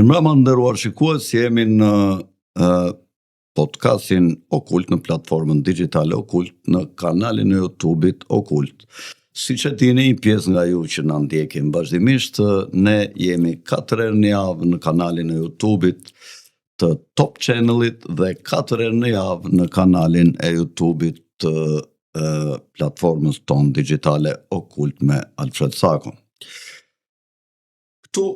Mirëmbrëma nderuar shikues, jemi në podcastin Okult në platformën digjitale Okult në kanalin e YouTube-it Okult. Siç e dini, një pjesë nga ju që na ndjekin vazhdimisht, ne jemi 4 herë në javë në kanalin e YouTube-it të Top Channelit dhe 4 herë në javë në kanalin e YouTube-it të platformës tonë digjitale Okult me Alfred Sakon. Këtu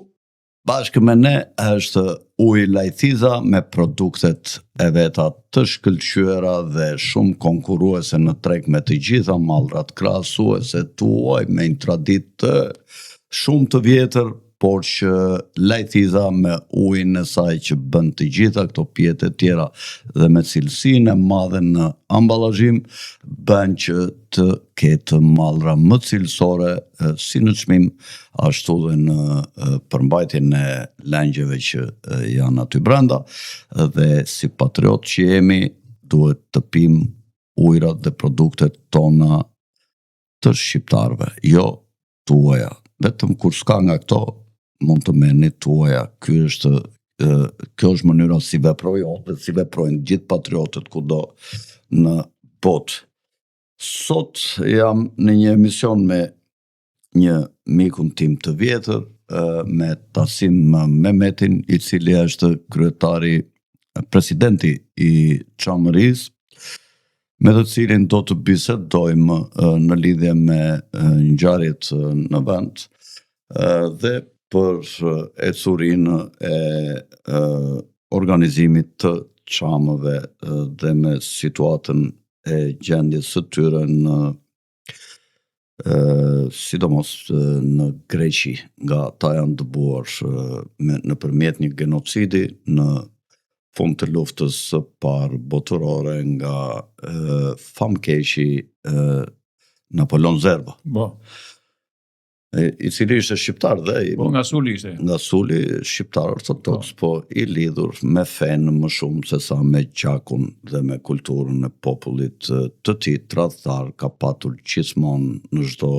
bashkë me ne është Uji Lajthiza me produktet e veta të shkëlqyera dhe shumë konkurruese në treg me të gjitha mallrat krahasuese tuaj me një traditë shumë të vjetër, por që Lajthiza me ujin e saj që bën të gjitha këto pjetë e tjera dhe me cilësinë e madhe në amballazhim bën që të ketë mallra më cilësore si në çmim ashtu dhe në përmbajtjen e langjeve që janë aty brenda, dhe si patriot që jemi duhet të pim ujrat dhe produktet tona të shqiptarëve, jo tuaja. Vetëm kur s'ka nga këto mund të merrni tuaja. Kjo është mënyra si veprojnë dhe si veprojnë gjithë patriotët kudo në botë. Sot jam në një emision me një mikun tim të vjetër, me Tasim Mehmetin, i cili është presidenti i Çamërisë, me të cilin do të bisedojmë në lidhje me ngjarjet në vend dhe për ecurinë e organizimit të çamëve dhe me situatën e gjendjes së tyre në sidomos në Greqi, nga ata janë dëbuar nëpërmjet një genocidi në fund të luftës së parë botërore nga famkeqi Napoleon Zerba. I cili ishte shqiptar dhe nga Suli ishte. Nga Suli, shqiptar ortodoks, po i lidhur me fenë më shumë se sa me gjakun dhe me kulturën e popullit të tij tradhtar, ka patur gjithmonë në çdo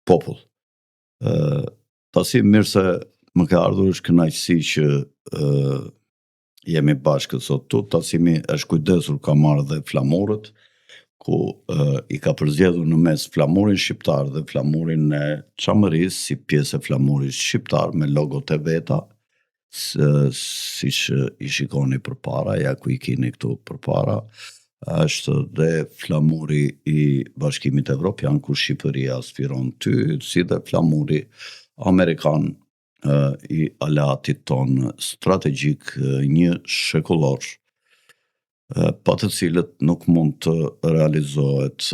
popull. Tasim, mirë se më ka ardhur, është kënaqësi që jemi bashkë sot tu. Tasimi është kujdesur, ka marrë dhe flamurët, ku i ka përzgjedhur në mes flamurin shqiptar dhe flamurin e Çamërisë si pjesë e flamurit shqiptar me logot e veta, siç i shikoni përpara, ja ku i keni këtu përpara, është dhe flamuri i Bashkimit Evropian ku Shqipëria sfiron ty, si dhe flamuri amerikan i aleatit ton strategjik, një shekullor, pa të cilët nuk mund të realizohet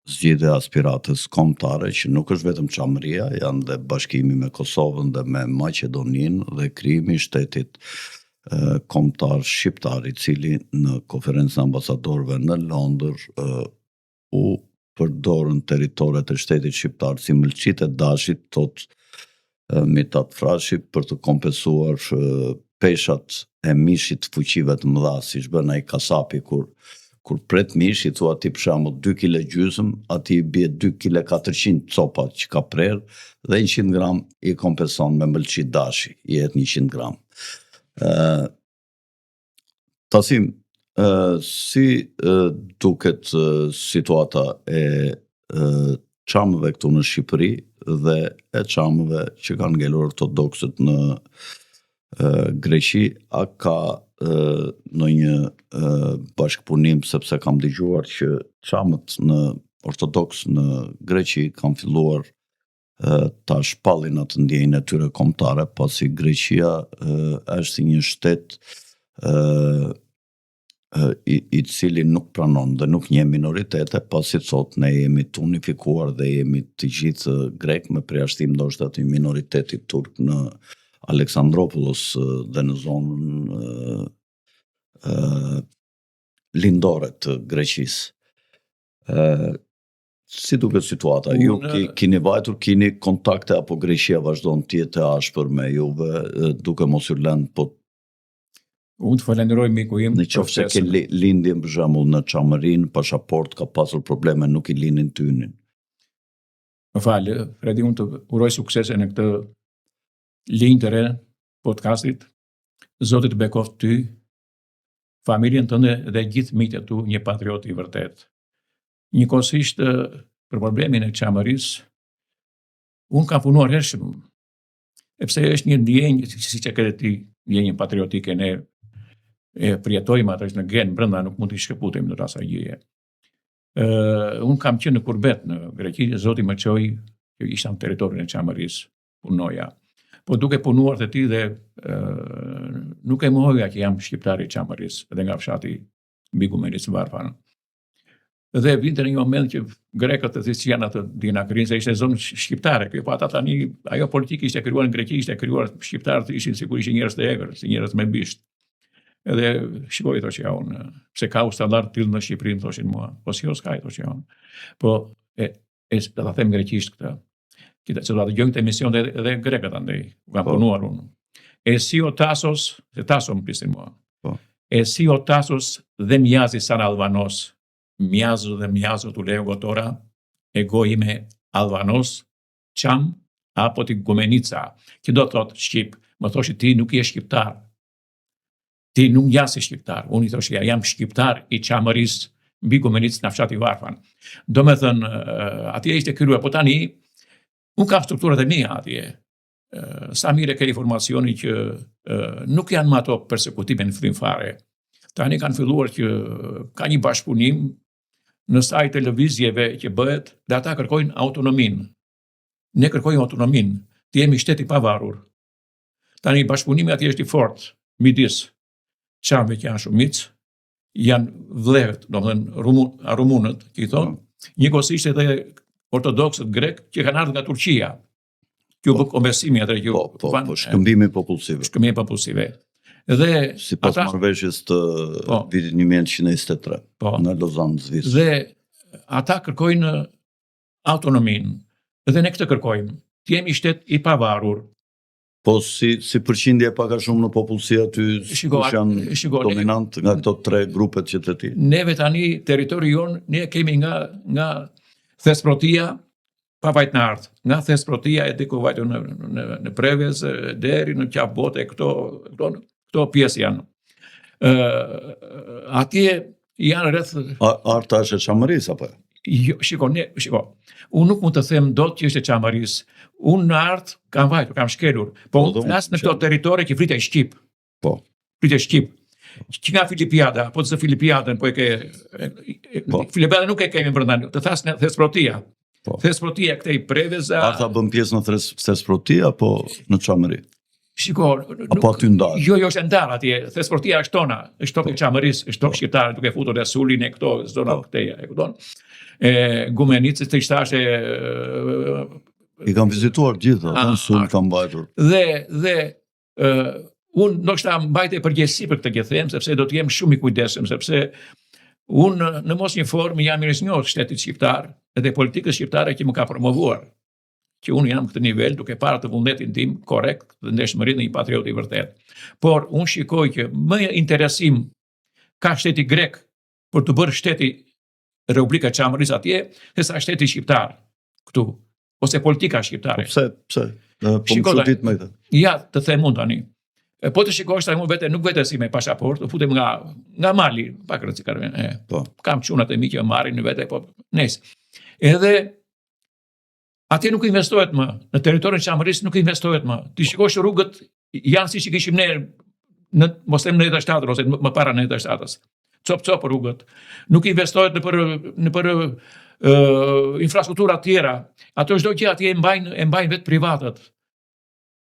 zgjidhja aspiratës kombëtare, që nuk është vetëm Çamëria, janë dhe bashkimi me Kosovën dhe me Maqedoninë dhe krijimi i shtetit kombëtar shqiptar, i cili në konferencën e ambasadorëve në Londër u përdorën territoret e shtetit shqiptar si mëlçit e dashit, thot Mithat Frashi, për të kompensuar peshat e mishit fuqive të mëdha, siç bën ai kasapi kur pret mish, i thua ti për shembull 2 kg gjysmë, ati i bie 2 kg 400 copa që ka prerë dhe 100 gram i kompenson me mëlçi dashi, i jetë 100 gram. Tasim, si duket situata e çamëve këtu në Shqipëri dhe e çamëve që kanë ngelur ortodoksët në Greqi, a ka ndonjë bashkëpunim, sepse kam dëgjuar që çamët në ortodoks në Greqi kanë filluar ta shpallin atë ndjenjën e tyre kombëtare, pasi Greqia është një shtet i cili nuk pranon dhe nuk njeh minoritete, pasi thot ne jemi të unifikuar dhe jemi të gjithë grek, me përjashtim ndoshta të minoritetit turk në Aleksandropoulos dhe në zonën lindore të Greqisë. Si duket situata? Ju keni vajtur, keni kontakte, apo Greqia vazhdon të jetë e ashpër me juve, duke mos ju lënë, po Unë të falenderoj miku im. Në qoftë se ke lindje për shembull në Çamërinë, pasaport ka pasur probleme, nuk i linin tynin. Më falë, Fredi, unë të uroj suksese në këtë linjë të re podcastit, Zoti të bekoft ty, familjen tënde dhe gjithë miqtë tu, një patriot i vërtet. Njëkohësisht për problemin e qamërisë, unë kam punuar hershëm, sepse është një ndjenjë, siç e ke ti, ndjenjë patriotike, ne e përjetojmë atë në gen brenda, nuk mund të shkëputemi në rast gjëje. Unë kam qenë në Kurbet në Greqi, Zoti më çoi, isha në territorin e qamërisë, punoja. Po duke punuar te ti dhe nuk e mohoja që jam shqiptar i qamërisë, edhe nga fshati mbi Gumenis Varfan. Dhe vinte në një moment që grekët të thjesht janë atë dinakrin se ishte zonë shqiptare, po ata tani ajo politikë ishte krijuar në Greqi, ishte krijuar shqiptarët ishin sigurisht njerëz të egër, si njerëz me bisht. Edhe shikoj thoshja unë, pse ka ustallar tillë në Shqipëri, më thoshin mua. Po si s'ka, thoshja unë. Po do ta them greqisht këtë. Që do ta dëgjojmë të emision edhe grekët andaj, kam punuar unë. Si o Tasos, se Taso më pisin mua. Si o Tasos dhe mjazi san Albanos, mjazu dhe mjazu tu leo gotora, ego ime Albanos, qam apo ti Gumenica, që do thot Shqip, më thoshi ti nuk je shqiptar. Ti nuk jasi shqiptar, unë i thoshja, jam shqiptar i qamërisë mbi Gumenicë në fshati Varfan. Do me thënë, atje ishte krijuar, po tani, unë kam strukturat e mia atje. Sa mire ke informacioni që nuk janë më ato persekutime në fillim fare. Tani kanë filluar që ka një bashkëpunim në sajt televizjeve që bëhet dhe ata kërkojnë autonominë. Ne kërkojmë autonominë, të jemi shtet i pavarur. Tani bashkëpunimi atje është i fortë midis qamëve që janë shumicë, janë vlehët, domethënë rumunët, që i thonë, njëkohësisht edhe ortodoksët grek që kanë ardhur nga Turqia. Kjo bë kombesimi atë që shkëmbimi popullsive. Shkëmbimi popullsive. Dhe sipas marrëveshjes të vitit 1923 në Lozan, Zvicër. Dhe ata kërkojnë autonominë. Dhe ne këtë kërkojmë. Të jemi shtet i pavarur. Po si përqindje pak a shumë në popullsi aty janë dominant nga këto tre grupet që të ti? Neve tani territori jonë, ne kemi nga Thesprotia pa vajt në ardhë. Nga Thesprotia e diku vajtu në Prevez, deri në Qabote, këto pjesë janë. Atje janë rreth... Arta është e qamërisë, apo? Shiko, unë nuk mund të them dot që është e qamërisë. Unë në ardhë kam vajtur, kam shkelur. Po unë flasë në këto territori që flitë e Shqip. Po. Flitë e Shqip. Që nga Filipiada, po të se Filipiadën, po e ke... Filipiada nuk e kemi brenda, të thasë në Thesprotia. Thesprotia këtej Preveza... Ata bën pjesë në Thesprotia, apo në qamëri? Shiko, apo aty ndarë? Jo, është ndarë atje. Thesprotia është tona, është tokë e qamërisë, është tokë shqiptare, duke futur dhe sulin e këto, zona këteja, e këton. Gumenicës të ishtashe... I kam vizituar gjitha, atë në sulë kam bajtur. Dhe unë ndoshta mbajtë e përgjegjësi për këtë them, sepse do të jem shumë i kujdesshëm, sepse unë në mos një formë jam mirënjohës shtetit shqiptar, edhe politikës shqiptare që më ka promovuar, që unë jam këtë nivel duke parë të vullnetin tim korrekt dhe ndeshmërinë në një patriot i vërtet. Por unë shikoj që më interesim ka shteti grek për të bërë shteti Republika e Qamërisë atje, sesa shteti shqiptar këtu, ose politika shqiptare. Pse? Po më çudit me këtë. Ja, të them unë tani. Po të shikosh tani unë nuk vetë si me pasaport, u futem nga mali, pak rëcikarve. Kam çunat e mi që marrin në vete, po nesë. Edhe atje nuk investohet më, në territorin e Qamërisë nuk investohet më. Ti shikosh rrugët janë siç i kishim ne mos them në 97 ose më para në 97-s. Cop rrugët. Nuk investohet në për infrastruktura tjera. Ato çdo gjë atje e mbajnë vetë privatët.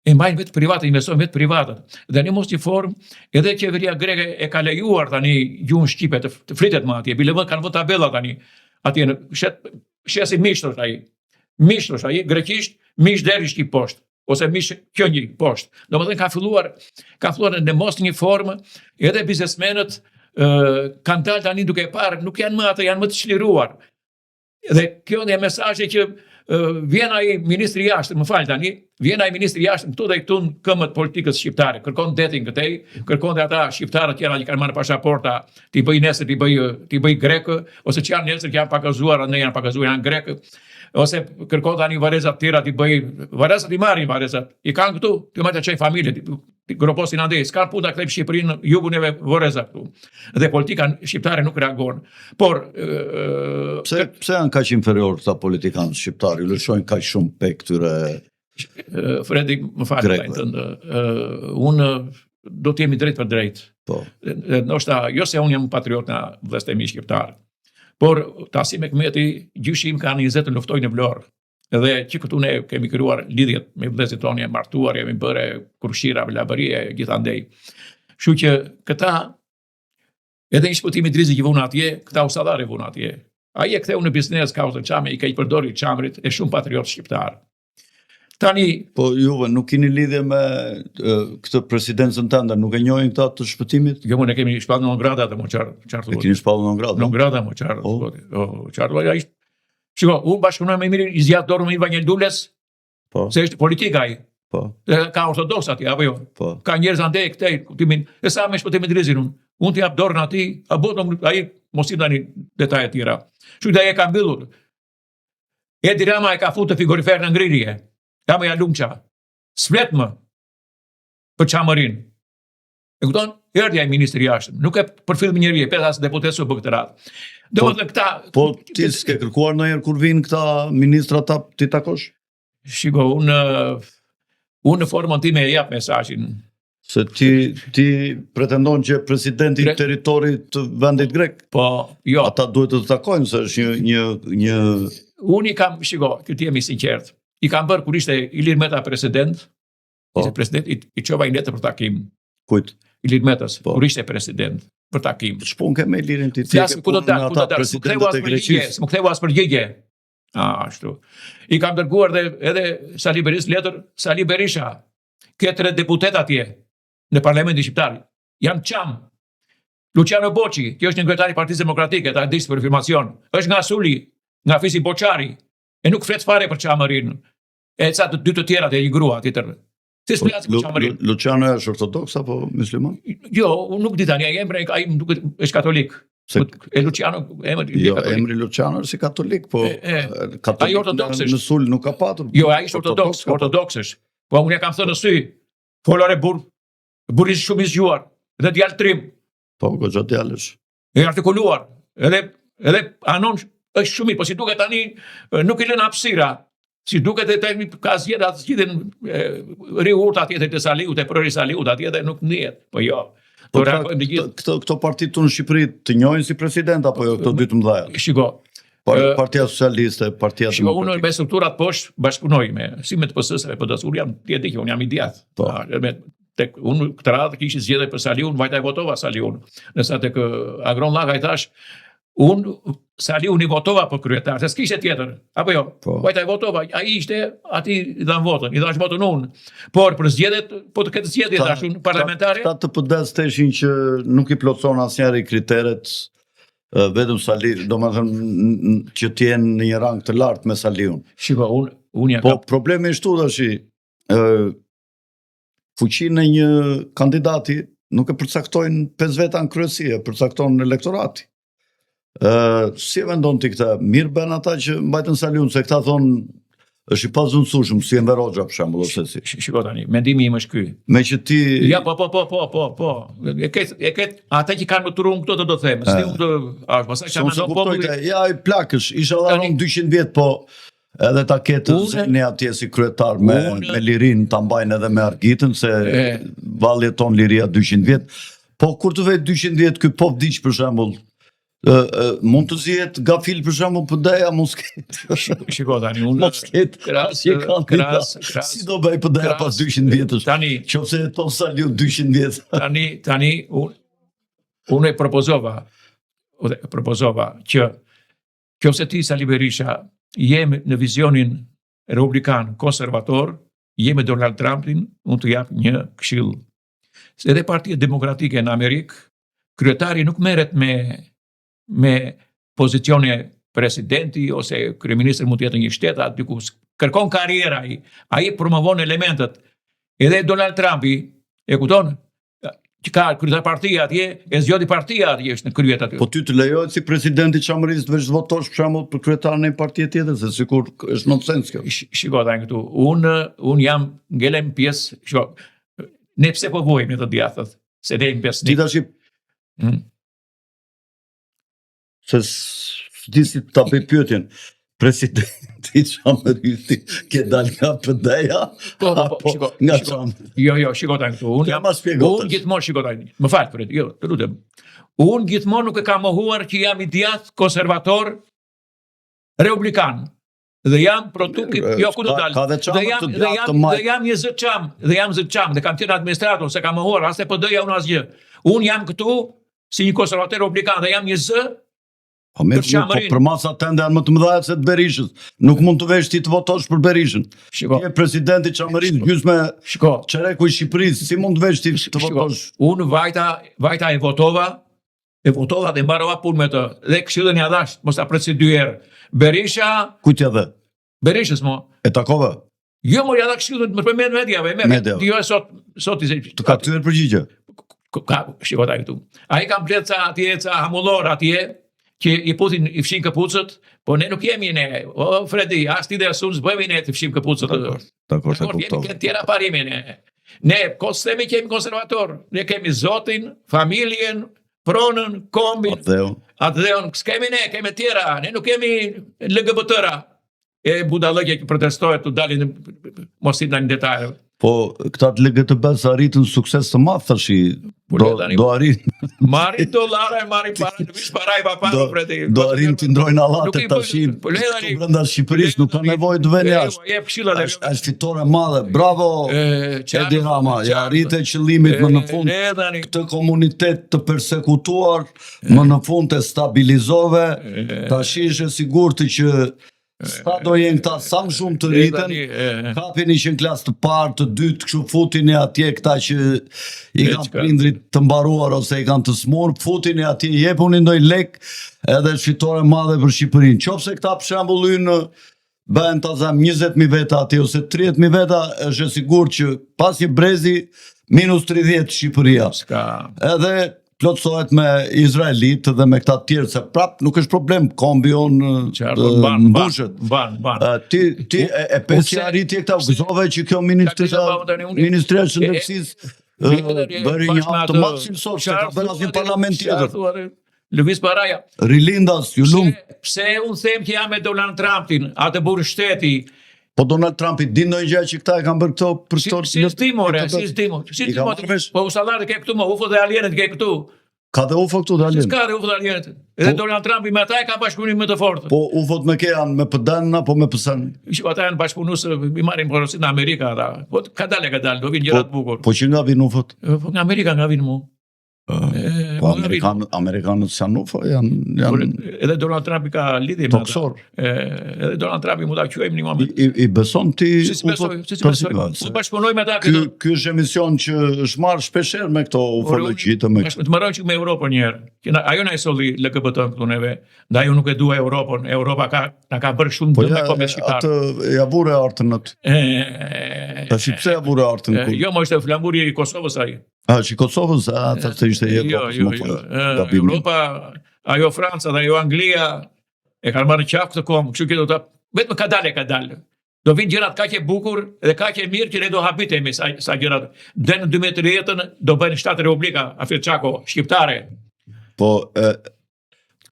Investojnë vetë privatët. Dhe në mos një formë, edhe qeveria greke e ka lejuar tani gjuhën shqipe të flitet më atje. Bile kanë vënë tabella tani. Atje në shesi mishtrosh ai. Mishtrosh ai, greqisht, mish deri shqip poshtë. Ose mish kënjë poshtë. Domethënë ka filluar në mos një formë, edhe biznesmenët kanë dalë tani duke parë, nuk janë më atë, janë më të çliruar. Dhe kjo është mesazhi që vjen ai ministri i jashtëm, më fal tani, vjen ai ministri i jashtëm këtu dhe këtu në këmbët politikës shqiptare, kërkon detin këtej, kërkon dhe ata shqiptarët tjerë që kanë marrë pasaporta, ti bëj nesër, ti bëj grek, ose që janë nesër që janë pagazuar, ne janë pagazuar janë grek. ose kërkon tani varezat tjera t'i bëj, varezat i marrin varezat, i kanë këtu, t'i marrë të çaj familje, t'i groposin andej, s'ka punë ta kthejmë Shqipërinë në jugun e varezat këtu. Dhe politika shqiptare nuk reagon. Por pse janë kaq inferior këta politikanë shqiptarë, ju lëshojnë kaq shumë pe këtyre Fredi, më falë, unë do të jemi drejt për drejt. Po. Ndoshta jo se unë jam patriot nga vëllezërit e mi shqiptar, por Tasim Mehmeti gjyshim ka 20 në luftojnë në Vlorë. Edhe që këtu ne kemi krijuar lidhjet me vëllezërit tonë, jemi martuar, jemi bërë kurshira, labërie, gjithandej. Kështu që këta edhe një shpëtimi drizi që vun atje, këta usadare vun atje. Ai e ktheu në biznes kauzën çame, i ka i përdori çamrit e shumë patriot shqiptar. Tani, po juve nuk keni lidhje me këtë presidencën tënde, nuk e njohin këta të shpëtimit? Jo, ne kemi shpallë non grata të mo qartë. E keni shpallë non grata? Non grata mo qartë. Shiko, unë bashkëpunoj me mirë i zjat dorën me Ivangel Dules, se është politika ai. Po. Ka ortodoks atje, apo jo? Po. Ka njerëz andej këtej, kuptimin. E sa me shpëtimin drizin unë. Unë t'i jap dorën atij, apo ai mos i tani detaje tjera. Kështu që ai e ka mbyllur. Edi Rama e ka futur frigorifer në ngrirje. Jam e Lumqa. S'flet më për çamërin. E kupton? Erdhi ai ministri i jashtëm. Nuk e përfill njerëje, pesas deputetësu për këtë radhë. Domethënë këta. Po ti s'ke kërkuar ndonjëherë kur vinë këta ministra ti takosh? Shiko, unë në formën time e jap mesazhin. Se ti pretendon që presidenti i territorit të vendit grek? Po, jo. Ata duhet të takojnë, se është një... Unë i kam, shiko, këtë jemi sinqert. I kam bërë kur ishte Ilir Meta president, ishte president, i qova i letër për takim. Kujt? Ilir Metas, kur ishte president, për takim. Shpun ke me Ilirin ti ke punë në ata presidentet e Greqisë. S'më ktheu as përgjigje. Ashtu. I kam dërguar edhe Sali Berisha letër, Sali Berisha, ke 3 deputet atje në Parlamentin Shqiptar. Janë çam. Luciano Boçi, që është një kryetari i Partisë Demokratike, ta disë për informacion, është nga Suli, nga Fisi Boçari, e nuk flet fare për çamërin. E ca të dy të tjerat e një grua tjetër. Ti s'flas për çamërin. Luciano është ortodoks apo musliman? Jo, unë nuk di tani, ai më duket është katolik. E Luciano emri jo, emri Luciano është si katolik, po ai ortodoks është. Në Sul nuk ka patur. Jo, ai është ortodoks është. Po unë ja kam thënë në sy, folore burri shumë i zgjuar, dhe djalë trim. Po, goxha djalësh. E artikuluar, edhe anon është shumë mirë, po si duket tani nuk i lën hapësira. Si duket e tani ka zgjedhjen riurt atje te Saliut, e prori Saliut atje dhe nuk ndihet. Po jo. Këto partit të në Shqipëri të njohin si president apo jo këto dy të mëdha? Shiko. Partia Socialiste, Partia Demokratike. Shiko, unë me strukturat poshtë bashkëpunoj si me të PS-së, PD-s, unë jam tjetër, unë jam i djathtë. Unë këtë radhë kishte zgjedhje për Saliun, vajta e votova Saliun. Nësa tek Agron Llaka i thash, unë Saliun i votova për kryetar, se s'kishte tjetër, apo jo? Vajta e votova, ai ishte, ati i dhanë votën, i dhash votën unë. Por për zgjedhjet, po të këtë zgjedhje dashun parlamentare. Ta të PD-s teshin që nuk i plotson asnjëri kriteret, vetëm Sali, domethënë që të jenë në një rang të lartë me Saliun. Shiko, unë po problemi është tash, fuqinë e një kandidati nuk e përcaktojnë 5 veta në kryesi, e përcaktojnë në elektorati. Si e vendon ti këta? Mirë bën ata që mbajtën Saliun, se këta thonë është i pazundësueshëm, si Enver Hoxha për shembull ose si. Shiko tani, mendimi im është ky. Me që ti ja po. E ket ata që kanë më turun këto do të them. Si unë pastaj çam në populli. Ja i plakësh, isha dhanë 200 vjet, po edhe ta ketë ne atje si kryetar me lirin ta mbajnë edhe me Argitën, se valli jeton liria 200 vjet. Po kur të vet 200 vjet ky pop diç për shembull, mund të zihet gafil për shembull PD-ja mos ketë. Shiko tani unë mos ketë. Si do bëj PD-ja pas 200 vjetësh? Tani qofse jeton Saliu 200 vjet. Tani unë propozova që qofse ti Sali Berisha jemi në vizionin republikan konservator, jemi Donald Trumpin, unë të jap një këshill. Se edhe Partia Demokratike në Amerikë, kryetari nuk merret me pozicione presidenti ose kryeministri mund të jetë një shtet, diku kërkon karriera ai promovon elementet. Edhe Donald Trumpi, e kupton, që ka kryetar partia atje, e zgjodhi partia atje është në kryet aty. Po ty të lejohet si presidenti Çamërisë të veç votosh për shembull për kryetarin e një partie tjetër, se sikur është nonsens kjo. Shiko tani këtu, un jam ngelem pjesë, shiko, ne pse po vojmë në të djathtë, se ne jemi besnik. Ti tash se s'di si ta bëj pyetjen. Presidenti Çamërisë ke dalë nga PD-ja apo shiko, nga shiko. Çamëri? Jo, shiko tani këtu. Un gjithmonë shiko tani. Më fal për jo, të lutem. Un gjithmonë nuk e kam mohuar që jam i djathtë konservator republikan. Dhe jam jo ku do dal. Dhe jam një zëçam, dhe kam qenë administrator, se kam mohuar as te PD-ja unë asgjë. Un jam këtu si një konservator republikan dhe jam një zë. Po për masa tende janë më të mëdha se të Berishës. Nuk mund të vesh ti të votosh për Berishën. Ti je presidenti Çamërisë, gjysmë çereku i Shqipërisë, si mund të vesh ti të votosh? Unë vajta e votova dhe mbarova punë me të. Dhe këshillën ja dhash, mos ta presi 2 herë. Berisha, kujt ja dhe? Berishës mo. E takova? Jo, mo ja dha këshillën me mediave, jo sot të ka kthyer përgjigje. Shiko ta këtu. Ai ka mbledh ca hamullor atje, që i putin i fshin këpucët, po ne nuk jemi ne. O Fredi, as ti dhe asun s'bëjmë ne të fshim këpucët. Dakor, jemi këtë tjera parime ne. Ne kemi konservator, ne kemi Zotin, familjen, pronën, kombin, atheon, s'kemi ne, kemi tjera, ne nuk kemi LGBT-ra. E budallëqe që protestohet të dalin mos i dalin detajeve. Po këta të LGBT-s arritën sukses të madh tash. Do arrin. Marrin dollara, marrin para, vish paraj pa Fredi. Do arrin të ndrojnë allate tash. Brenda Shqipërisë nuk ka nevojë të vënë jashtë. Është fitore e madhe. Bravo Edi Rama, ja arrite qëllimit më në fund. Këtë komunitet të persekutuar më në fund të stabilizove. Tash është e sigurt që sa do jenë këta sa më shumë të rriten, kapin që në klasë të parë, të dytë, kështu futin e atje këta që i kanë prindrit të mbaruar ose i kanë të smur, futin e atje, jepunin ndoj lek, edhe fitore madhe për Shqipërinë. Qofse këta për shembull hynë bëhen ta zëm 20.000 veta atje ose 30.000 veta, është e sigurt që pas një brezi -30 Shqipëria. Edhe plotësohet me izraelitë dhe me këta tjerë, se prap nuk është problem, kombi unë mbushet. Ti e pesë arritje këta gëzove që kjo Ministria e Shëndetësisë bëri një hap të madh sot, se ka bërë asnjë parlament tjetër. Lëviz Baraja. Rilindas, ju lum. Pse unë them që jam me Donald Trumpin, atë burr shteti. Po Donald Trumpi din ndonjë gjë që këta e kanë bërë këto për këto. Si s'dimo. Po usallarët ke këtu, UFO dhe alienet ke këtu. Ka dhe UFO këtu dhe alienet. S'ka dhe UFO dhe alienet. Edhe Donald Trumpi me ata e ka bashkëpunim më të fortë. Po UFO-t me ke janë me PD-n apo me PS-n? Shiko, ata janë bashkëpunues, i marrin porosit në Amerika ata. Po ka dalë, do vinë gjëra të bukur. Po që nga vinë UFO-t? Po nga Amerika nga vinë mu. Po Amerikanët janë UFO, janë edhe Donald Trumpi ka lidhje me ata. Edhe Donald Trumpi mund ta quajmë një moment. I beson ti UFO? Si besoj? Po bashkëpunoj me ata. Ky është emision që është marrë shpeshherë me këto ufologjitë me. Të marrë me Europën një herë. Që ajo na e solli LGBT këtu neve. Ndaj ajo nuk e dua Europën. Europa na ka bërë shumë dëm me kombë shqiptar. Atë ja vure artën atë. Tash pse ja vure artën ku? Jo, më ishte flamuri i Kosovës ai. Që Kosovës, atë ishte Europa, ajo Franca dhe ajo Anglia e kanë marrë qaf këtë komë, kështu që do ta vetëm ka dalë. Do vinë gjërat kaq e bukur dhe kaq e mirë që ne do habitemi sa gjërat. Dhe në 2030 do bëhen 7 republika Afirçako shqiptare. Po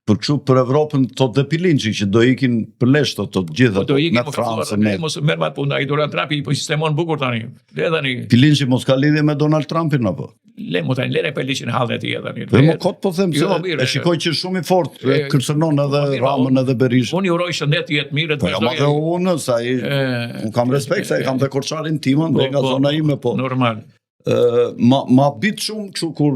për kështu për Evropën to depilinçi që do ikin për lesh to të gjitha me Francën ne. Mos merr më punë ai Donald Trumpi po sistemon bukur tani. Le tani. Pilinçi mos ka lidhje me Donald Trumpin apo? Le mo tani lere Pilinçin hallet atij tani. Po më kot po them se e shikoj që shumë i fortë, kërcënon edhe Ramën edhe Berishën. Unë uroj shëndet jetë mirë të vazhdoj. Po unë sa ai un kam respekt se ai kam te korçarin timën dhe nga zona ime po. Normal. Ma bit shumë kështu kur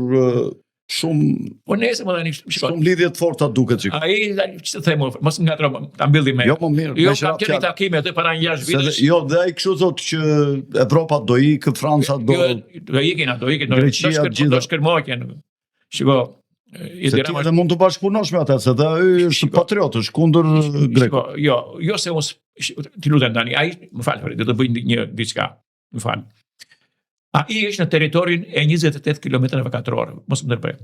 shumë po nëse më tani shumë lidhje të forta duket sikur. Ai ç'të them, mos ngatro, ta mbyllim me. Jo, më mirë. Jo, kam kemi takime aty para 6 vitësh. Jo, dhe ai kështu thotë që Evropa do ikë, Franca do ikin, do shkërmoqen. Shiko, se ti edhe mund të bashkëpunosh me ata, se dhe ai është patriot, është kundër Grekut. Jo se mos ti lutem tani, ai më fal, do të bëj një diçka. Më fal. Ai është në territorin e 28 km2, mos më ndërprej.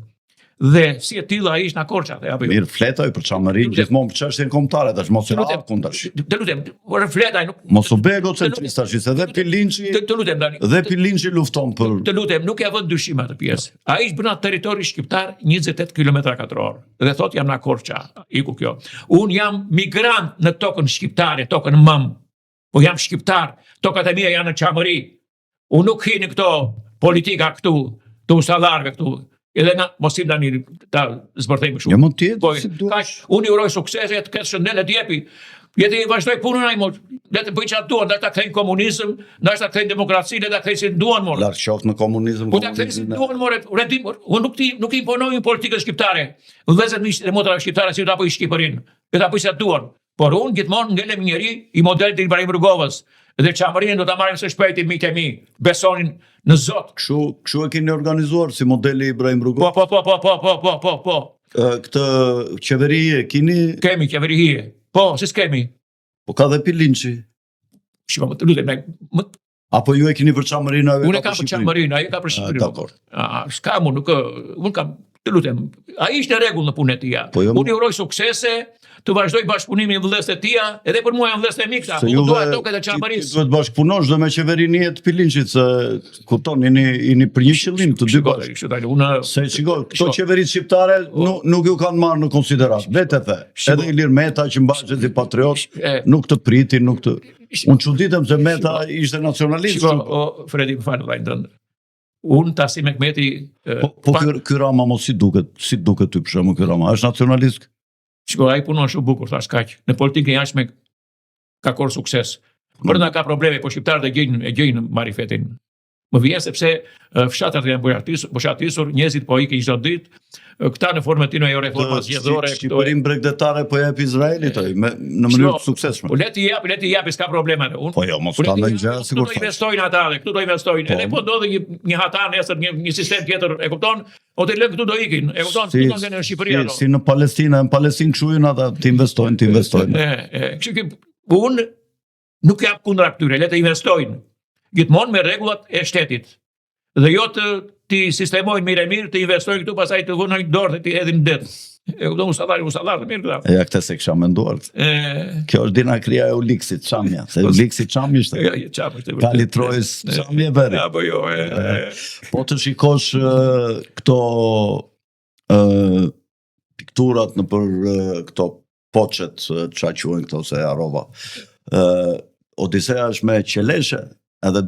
Dhe si e tilla ai është në Korçë apo jo? Mirë, fletoj për çamërinë gjithmonë për çështjen kombëtare, tash mos e hakun tash. Të lutem, por fletaj nuk Mos u bë egocentrist tash, se dhe Pilinçi të lutem tani. dhe Pilinçi lufton për Të lutem, nuk ja vë dyshim atë pjesë. Ai është brenda territori shqiptar 28 km2. Dhe thot jam në Korçë, iku kjo. Un jam migrant në tokën shqiptare, tokën mëm. Po jam shqiptar, tokat e mia janë në Çamëri. Unë nuk hini këto politika këtu, të usallarve këtu. Edhe na mos i tani ta zbërthejmë shumë. Jo mund të jetë. Po, si duhet. kaq unë uroj suksese, të ketë shëndet, të jepi. Jeti vazhdoj punën ai mos. Le të bëj çfarë duan, le ta kthejnë komunizëm, le ta kthejnë demokracinë, le ta kthejnë si duan more. Larg qoftë në komunizëm. Po ta kthejnë si duan more. Unë nuk i imponoj politikën shqiptare. Vëllezër miq e motra shqiptare si ta bëj Shqipërinë. Le ta bëj sa duan. Por unë gjithmonë ngelem njëri i modelit të Ibrahim Rrugovës. Dhe Çamërinë do ta marrim së shpejti miqtë e mi. Besonin në Zot. Kështu e keni organizuar si modeli Ibrahim Rrugovës. Po. Këtë qeveri e keni, Kemi qeveri hije. Po, si s'kemi. po ka dhe Pilinçi. Shiko, më të lutem, Apo ju e keni për Çamërinë, unë kam për Çamërinë, ai ka për Shqipërinë. Dakor. S'ka unë kam, të lutem, ai ishte rregull në punën e tij. Po jo, Unë i uroj suksese, të vazhdoj bashkëpunimin me vëllezërit e tia, edhe për mua janë vëllezër e mi këta. Unë dua tokën e Çamërisë. Duhet bashkëpunosh dhe me qeverinë e të Pilinçit, se kupton, jeni për një qëllim të dy bashkë. Kështu tani unë Se shiko, këto qeveritë shqiptare nuk ju kanë marrë në konsiderat. Vetë the. Edhe Ilir Meta që mbaqet si patriot, nuk të pritin, nuk të. Unë çuditem se Meta ishte nacionalist. Shiko, Fredi, më fal vllai tënd. Unë Tasim Mehmeti Po ky Rama mos si duket ty për shembull ky Rama, është nacionalist. Shiko, ai punon shumë bukur, thash kaq. Në politikën e jashtme ka korr sukses. Brenda ka probleme, po shqiptarët e gjejnë marifetin. Më vjen sepse fshatrat janë boshatisur, njerëzit po ikin çdo ditë. Këta në formën e jo reforma zgjedhore, Shqipërinë bregdetare po jep Izraelit në mënyrë të suksesshme. Po le të japi, s'ka probleme. Po jo, mos ka ndonjë gjë sigurt. Këtu do investojnë ata, këtu do investojnë. Edhe po ndodhi një hata nesër, një sistem tjetër, e kupton? O të lënë këtu do ikin, e kupton? Këtu do në Shqipëri ato. Si në Palestinë kështu janë ata, të investojnë. Kështu që unë nuk jap kundra këtyre, le të investojnë. Gjithmonë me rregullat e shtetit. Dhe jo të ti sistemojnë mirë, të investojnë këtu, pastaj të vënojnë dorë ti edhe në det. E kupton usallar të mirë këta. Ja këtë se kisha menduar. Kjo është dinakria e Uliksit Çamja, se Uliksi Çamja ishte. Çam është. Kali Trojës Çamje veri. Apo jo. Po të shikosh këto pikturat në për këto poçet, ç'a quhen këto se harrova. Odisea është me qeleshe, edhe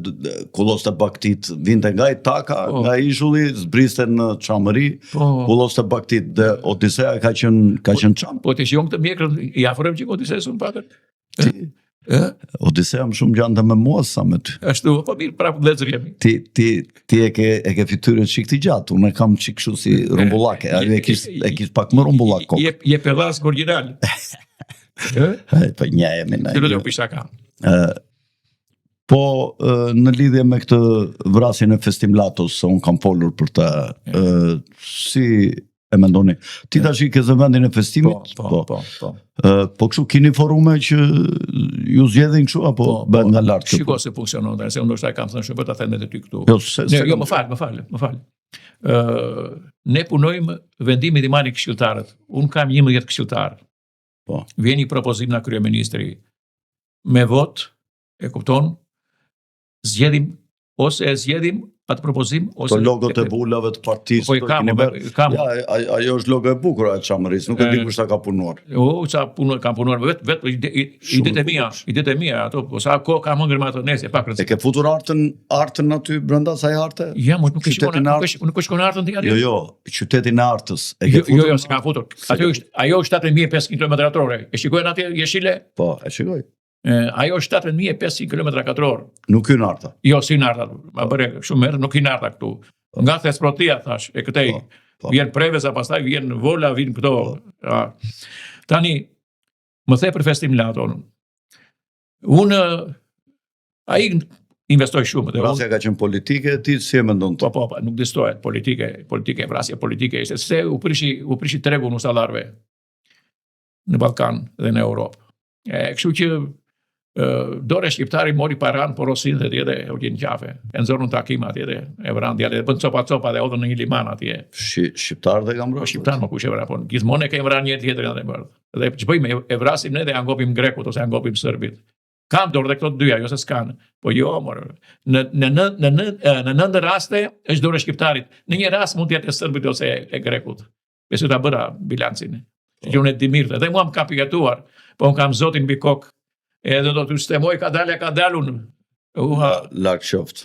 kullost e baktit vinte nga Itaka, nga Ishulli, zbriste në Çamëri, kullost e baktit dhe Odisea ka qenë Çam. Po të shijon këtë mjekrën, i afrojmë që Odiseus unë patër? Odisea më shumë gjante me mua sa me ty. Ashtu, po mirë, prapë vëllezër jemi. Ti e ke fytyrën çik të gjatë, unë e kam çik kështu si rumbullake, ai e kish pak më rumbullak kokë. Je pedaz original. Po jemi ne. Ti do të pisha ka. Po në lidhje me këtë vrasjen e Festim Latos, se unë kam folur për të, si e mendoni? Ti tash i ke zëvendjen e festimit? Po. Po kështu keni forume që ju zgjedhin kështu apo bëhet nga lart? Shiko se funksionon, se unë ndoshta kam thënë shumë për ta thënë edhe ty këtu. Jo, më fal. Ne punojmë vendimit i marrin këshilltarët. Unë kam 11 këshilltarë. Po. Vjen një propozim nga kryeministri me vot, e kupton? Zgjedhim atë propozim ose to logot e bulave të partisë. Po kam. Ja, ajo është logo e bukur e Çamërisë, nuk e di kush ta ka punuar. Kam punuar vetë idetë e mia ato, po sa kohë kam hëngër me ato nesër pak rëndësi. E ke futur artën aty brenda asaj arte? Ja, nuk e shkon artën ti aty. Jo, qytetin e artës. E ke futur? Jo, s'kam futur. Ajo është 7500 km2. E shikojnë atje jeshile? Po, e shikoj. Ajo është 7500 km2. Nuk hyn arta. Jo, si në arta. Ma bëre shumë herë, nuk hyn arta këtu. Nga Thesprotia thash, e këtej vjen Preveza, pastaj vjen Vola, vjen këto. Tani më the për Festim Laton. Unë ai investoj shumë. Vrasja ka qenë politike, ti si e mendon ti? Po, nuk distohet politike, vrasja politike ishte se u prishi tregun usallarëve në Ballkan dhe në Europë. Kështu që Dore shqiptari mori paran porosin dhe tjede e uqin qafe. E nëzorën takim atje dhe e vran djale, dhe bën copa dhe odhën në një liman atje. Shqiptar dhe kam vrarë? Shqiptar më kush e vra, po gjithmonë e ke vran një tjetër dhe bërë. Dhe që bëjmë, e vrasim ne dhe angopim grekut ose angopim sërbit. Kanë dorë dhe këto të dyja, jo se s'kanë. Po jo, morë. Në nëndë raste është dore shqiptarit. Në një rast mund t'jetë e sërbit ose e grekut. Besu ta bëra bilancin. Që unë e di mirë. Dhe mua më ka piketuar, po më kam zotin mbi kokë. Edhe do të stemoj ka dalun. Lark qoft.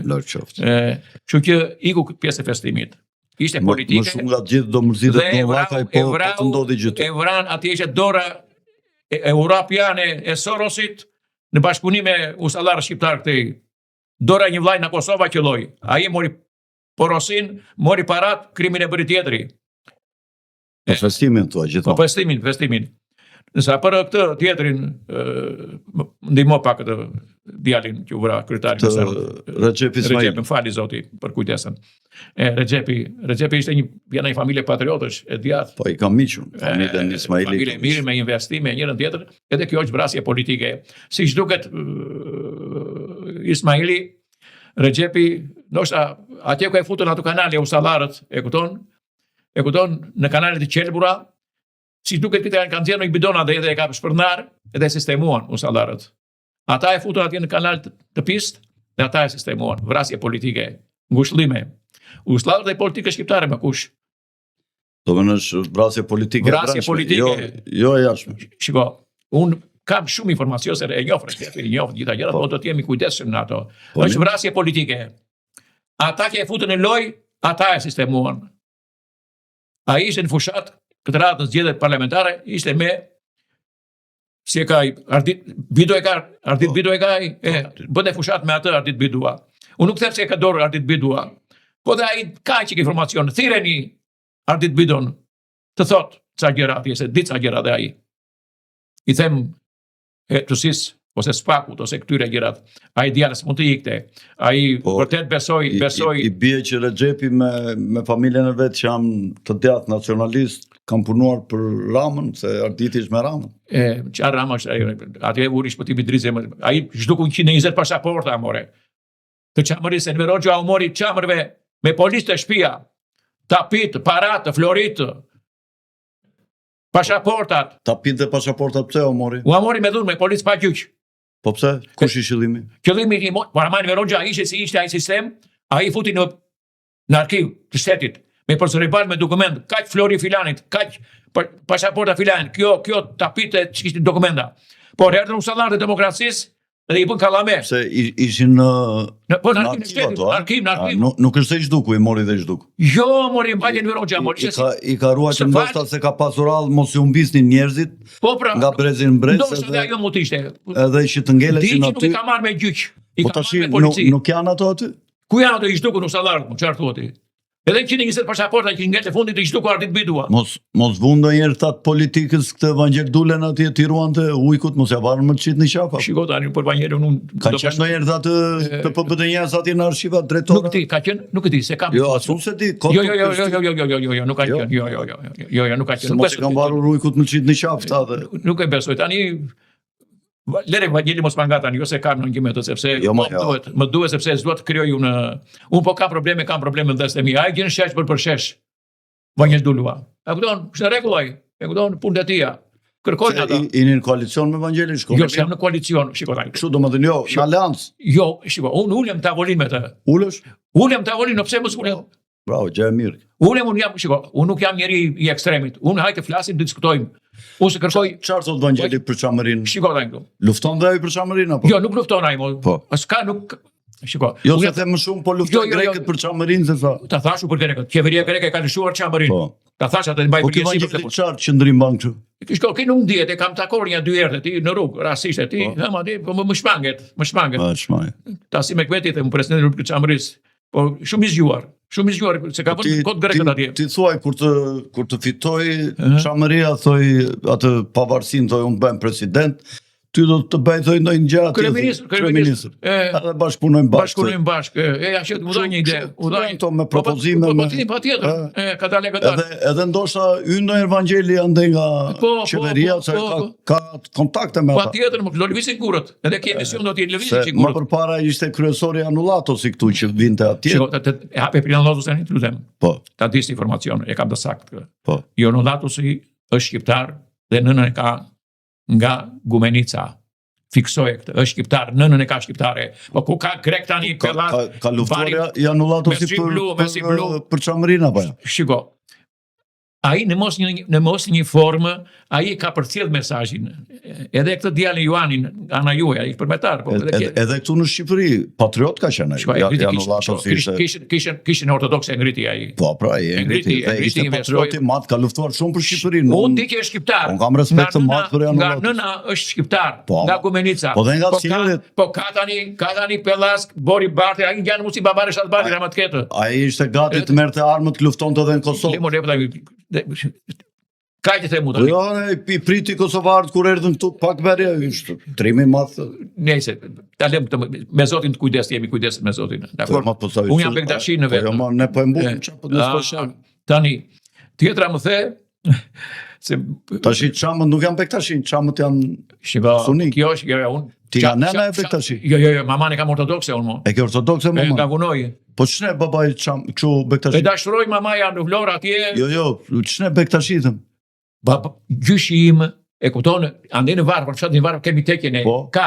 Lark qoft. Që që iku pjesë e festimit. Ishte politike. Më shumë nga gjithë do mërzitët në vakaj, po të ndodhi gjithë. E vran atje ishte dora europiane e Sorosit në bashkëpunim me usallarë shqiptar këtej. Dora një vllaj në Kosova qelloi. Ai mori porosin, mori parat, krimin e bëri tjetri. Po festimin thua gjithmonë. Po festimin. Nësa për këtë tjetrin ndihmo pak këtë djalin që u vra kryetari të Recep Ismaili. Recep, më fali zoti për kujtesën. Recepi ishte një familje patriotësh e djathtë. Po i kam miqun, familjen Ismaili. Familje mirë me investime njërin tjetër, edhe kjo është vrasje politike. Siç duket Ismaili, Recepi, ndoshta atje ku e futën ato kanale usallarët, e kupton në kanalet e qelbura. Si duket këtë kanë nxjerrë në bidona dhe edhe e ka shpërndar edhe sistemuan usallarët. Ata e futën atje në kanal të pist dhe ata e sistemuan. Vrasje politike, ngushëllime. Usallarët e politike shqiptare me kush? Do më nësh vrasje politike. Vrasje politike. Jo e jashme. Shiko, unë kam shumë informacion se e njoh gjitha gjërat, po do të jemi kujdesshëm në ato. Është vrasje politike. Ata që e futën në loj, ata e sistemuan. Ai ishte në fushat këtë ratë në zgjedhjet parlamentare, ishte me, si e ka Ardit Bidu e ka, bënde fushat me atë Ardit Bidua. Unë nuk them se e ka dorë Ardit Bidua, po dhe ai ka që informacion, thirreni Ardit Bidon, të thot ca gjëra atje, se dit ca gjëra dhe ai. I them tësis, ose spakut, ose këtyre gjërat, ai djalës mund të ikte, ai vërtet besoj... I bie që Recepi me familjen e vetë që jam të djathtë nacionalist, kam punuar për Ramën, se Arditi është me Ramën. Qarë Rama është, atje uri shpëtimi drizë, ai zhdukun 120 pasaporta, amore. Të qamëri, se në Verogjo a u mori qamërve me policë të shpia, tapit, parat, florit, pasaportat. Tapit dhe pasaportat pse u mori? U mori me dhunë, me policë pa gjyq. Po pse? Kush i qëllimi? Qëllimi i Paramani Verogja ishte si ishte ai sistem, ai futi në arkiv të shtetit, me përsëribar me dokument, kaq flori filanit, kaq pasaporta filanit, kjo tapite që ishte dokumenta. Por erdhën usallarët e demokracisë dhe i bën kallame. Se ishin në arkiv. Nuk është se i zhduku, i mori dhe i zhduku. Jo, mori mbajtje në Verogja. I ka ruajtur ndoshta se ka pasur rradh mos i humbisnin njerëzit nga brezin brez. Ndoshta dhe ajo mund të ishte. Edhe që të ngeleshin aty. Nuk i ka marrë me gjyq. Po tash nuk janë ato aty? Ku janë ato i zhdukun usallarët, çfarë thuati? Edhe 120 pasaporta që ngel të fundit të zhduku Ardit Bidua. Mos vu ndonjëherë tat politikës këtë Evangel Dulen atje të ruante ujkut, mos ja varën më të çit në qafa. Shiko tani për Evangelin unë ka qenë ndonjëherë atë të PBD-s atje në arkivat drejtora. Nuk di, ka qenë, nuk e di se kam. Jo, asun se di. Jo, nuk ka qenë. Jo, nuk ka qenë. Nuk mos e kanë varur ujkut më të çit në qafë atë. Nuk e besoj tani. Lere Evangeli mos manga tani, jo se kam në ngimet, sepse më duhet sepse s'dua të krijoj unë po kam probleme me ndëstë e mi. Ai gjen shesh për shesh. Evangel Dulua. E kupton, është rregullaj. E kupton punë e tia. Kërkojnë ata. Jeni në koalicion me Evangelin shkon? Jo, jam në koalicion, shiko tani. Kështu domethënë jo, në aleancë. Jo, shiko, unë ulem tavolinë me të. Ulesh? Ulem tavolinë, pse mos ulem? Bravo, gjë e mirë. Unë jam, shiko, unë nuk jam njeri i ekstremit. Unë hajtë flasim, diskutojmë. Unë se kërkoj... Çfarë thot Evangeli për çamërin? Shiko tani këtu. Lufton dhe ai për çamërin apo? Jo, nuk lufton ai, po. S'ka nuk shiko. Jo se them më shumë po lufton grekët për çamërin se sa. Ta thashu për grekët. Qeveria greke ka lëshuar çamërin. Po. Ta thash atë mbaj përgjithësi për këtë. Çfarë qendrim ban këtu? Shiko, kë nuk ndihet, e kam takuar një 2 herë ti në rrugë, rastisht ti, them aty, po më shmanget. Ta si me kvetit e më presidenti i çamërisë. Po shumë i zgjuar se ka vënë kod grekët atje. Ti thuaj kur të fitoj çamëria thoj atë pavarësinë thoj unë bëhem president, ty do të bëjtoj ndonjë gjë atje. Kryeministër. Edhe bashkëpunojmë bashkë. Ja që u dha një ide, u dha to me propozime. Patjetër. Ka dalë këtë. Edhe ndoshta ynë Evangeli ande nga qeveria se ka kontakte me ata. Patjetër, më lëvizin kurrët. Edhe ke emision do të lëvizin kurrët. Më përpara ishte kryesori Anulatos i këtu që vinte atje. E hape për Anulatos tani, lutem. Po. Ta disë informacion, e kam të saktë. Po. Jo Anulatosi është shqiptar dhe nënën e ka nga Gumenica. Fiksoje këtë, është shqiptar, nënën e ka shqiptare. Po ku ka grek tani pellat? Ka luftuar Anulatosi për çamërinë apo? Shiko. Ai në mos një formë, ai ka përcjell mesazhin. Edhe këtë djalin Juanin, ana juaj, ai përmetar, po edhe këtu në Shqipëri, patriot ka qenë ai. Kishin ortodokse ngriti ai. Po, pra, ai ngriti. Ishte patriot i madh, ka luftuar shumë për Shqipërinë. Unë di që është shqiptar. Unë kam respekt të madh për Anulatos. Nga nëna është shqiptar, nga Gumenica. Po dhe nga sjelljet. Po ka tani Pellask, Bori Barti, ai ngjan musi babaresh Albani Ramatketë. Ai ishte gati të merrte armët, luftonte edhe në Kosovë. Ka që themu të Jo, i priti Kosovarët kur erdhën këtu pak verja, ishte trimi madh. Nejse, ta lëm me Zotin të kujdes, jemi kujdesit me Zotin. Unë jam Bektashi në vetë. Po, ne po e mbullim çapët në sposham. Tani, tjetra më the se tash çamët nuk janë Bektashi, çamët janë Suni. Kjo është unë. Ti nga nëna e Bektashi. Jo, maman e kam ortodokse unë mo. E ke ortodokse mama? Nga Gunoj. Po ç'ne babai çam kështu Bektashi? E dashuroj mamaja në Vlorë atje. Jo, ç'ne Bektashi thëm? Gjyshi im, e kupton, ande në varr, për fshatin varr kemi tekje ne. Ka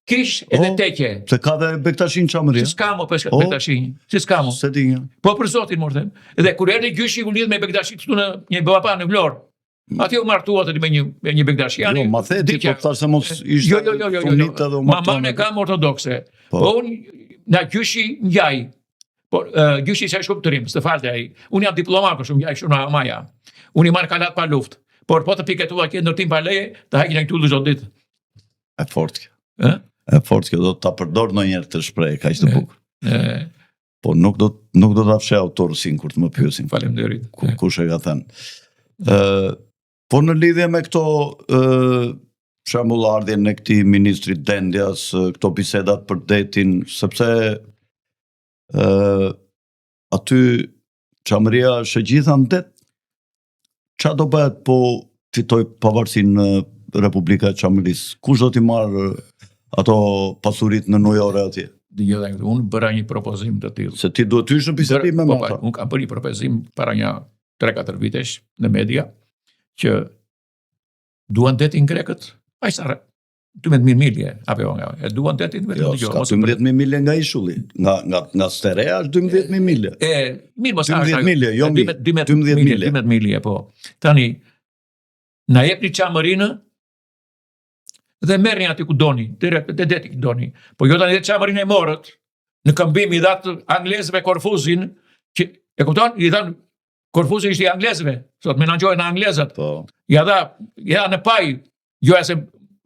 kish edhe tekje. Se ka dhe Bektashi në çamëri. Si s'ka mo për Bektashi. Si s'ka mo. Se di. Po për Zotin më them. Edhe kur erdhi gjyshi u lidh me Bektashi këtu në një baba në Vlorë. Atje u martuat me një Bektashiani. Jo, ma theti, po thashë mos ishte sunit edhe u martuat. Mamane kam ortodokse. Po unë nga gjyshi njaj. Po gjyshi se shumë të rrim, së falte ai. Unë jam diplomat, shumë njaj shumë në maja. Unë i marrë kalat pa luft. Por po të piketua kje ndërtim pa leje, të hajkin e këtu dhe zotë ditë. E fort kjo. E fort kjo, do të ta përdor në njerë të shprej, ka ishte bukur. Po nuk do të afshe autorësin kur të më pyesin. Faleminderit. Kush e ka thënë. Po në lidhje me këto shembullardhjen e këtij ministrit Dendjas, këto bisedat për detin, sepse aty çamëria është e gjitha në det. Qa do bëhet po fitoj pavarësinë në Republika e Çamërisë? Kush do t'i marrë ato pasurit në nujore atje? Unë bëra një propozim të tillë. Se ti duhet ty ishë në bisedim me mata. Unë kam bërë një propozim para një 3-4 vitesh në media, që duan detin grekët, a i sarë, 12.000 milje, apo nga, e duan detin vetëm jo, s'ka 12.000 milje nga ishulli, nga Sterea është 12.000 milje. Mirë mos 12 milje, jo 12 milje. 12 milje, po. Tani, na jepni çamërinë dhe merrni aty ku doni, direkt te deti ku doni. Po jo tani çamërinë e morët në këmbim i dhat anglezëve Korfuzin, që e kupton, i dhan Korfuzi ishte i anglezëve, sot menaxhojnë anglezët. Po. Ja në paj, jo se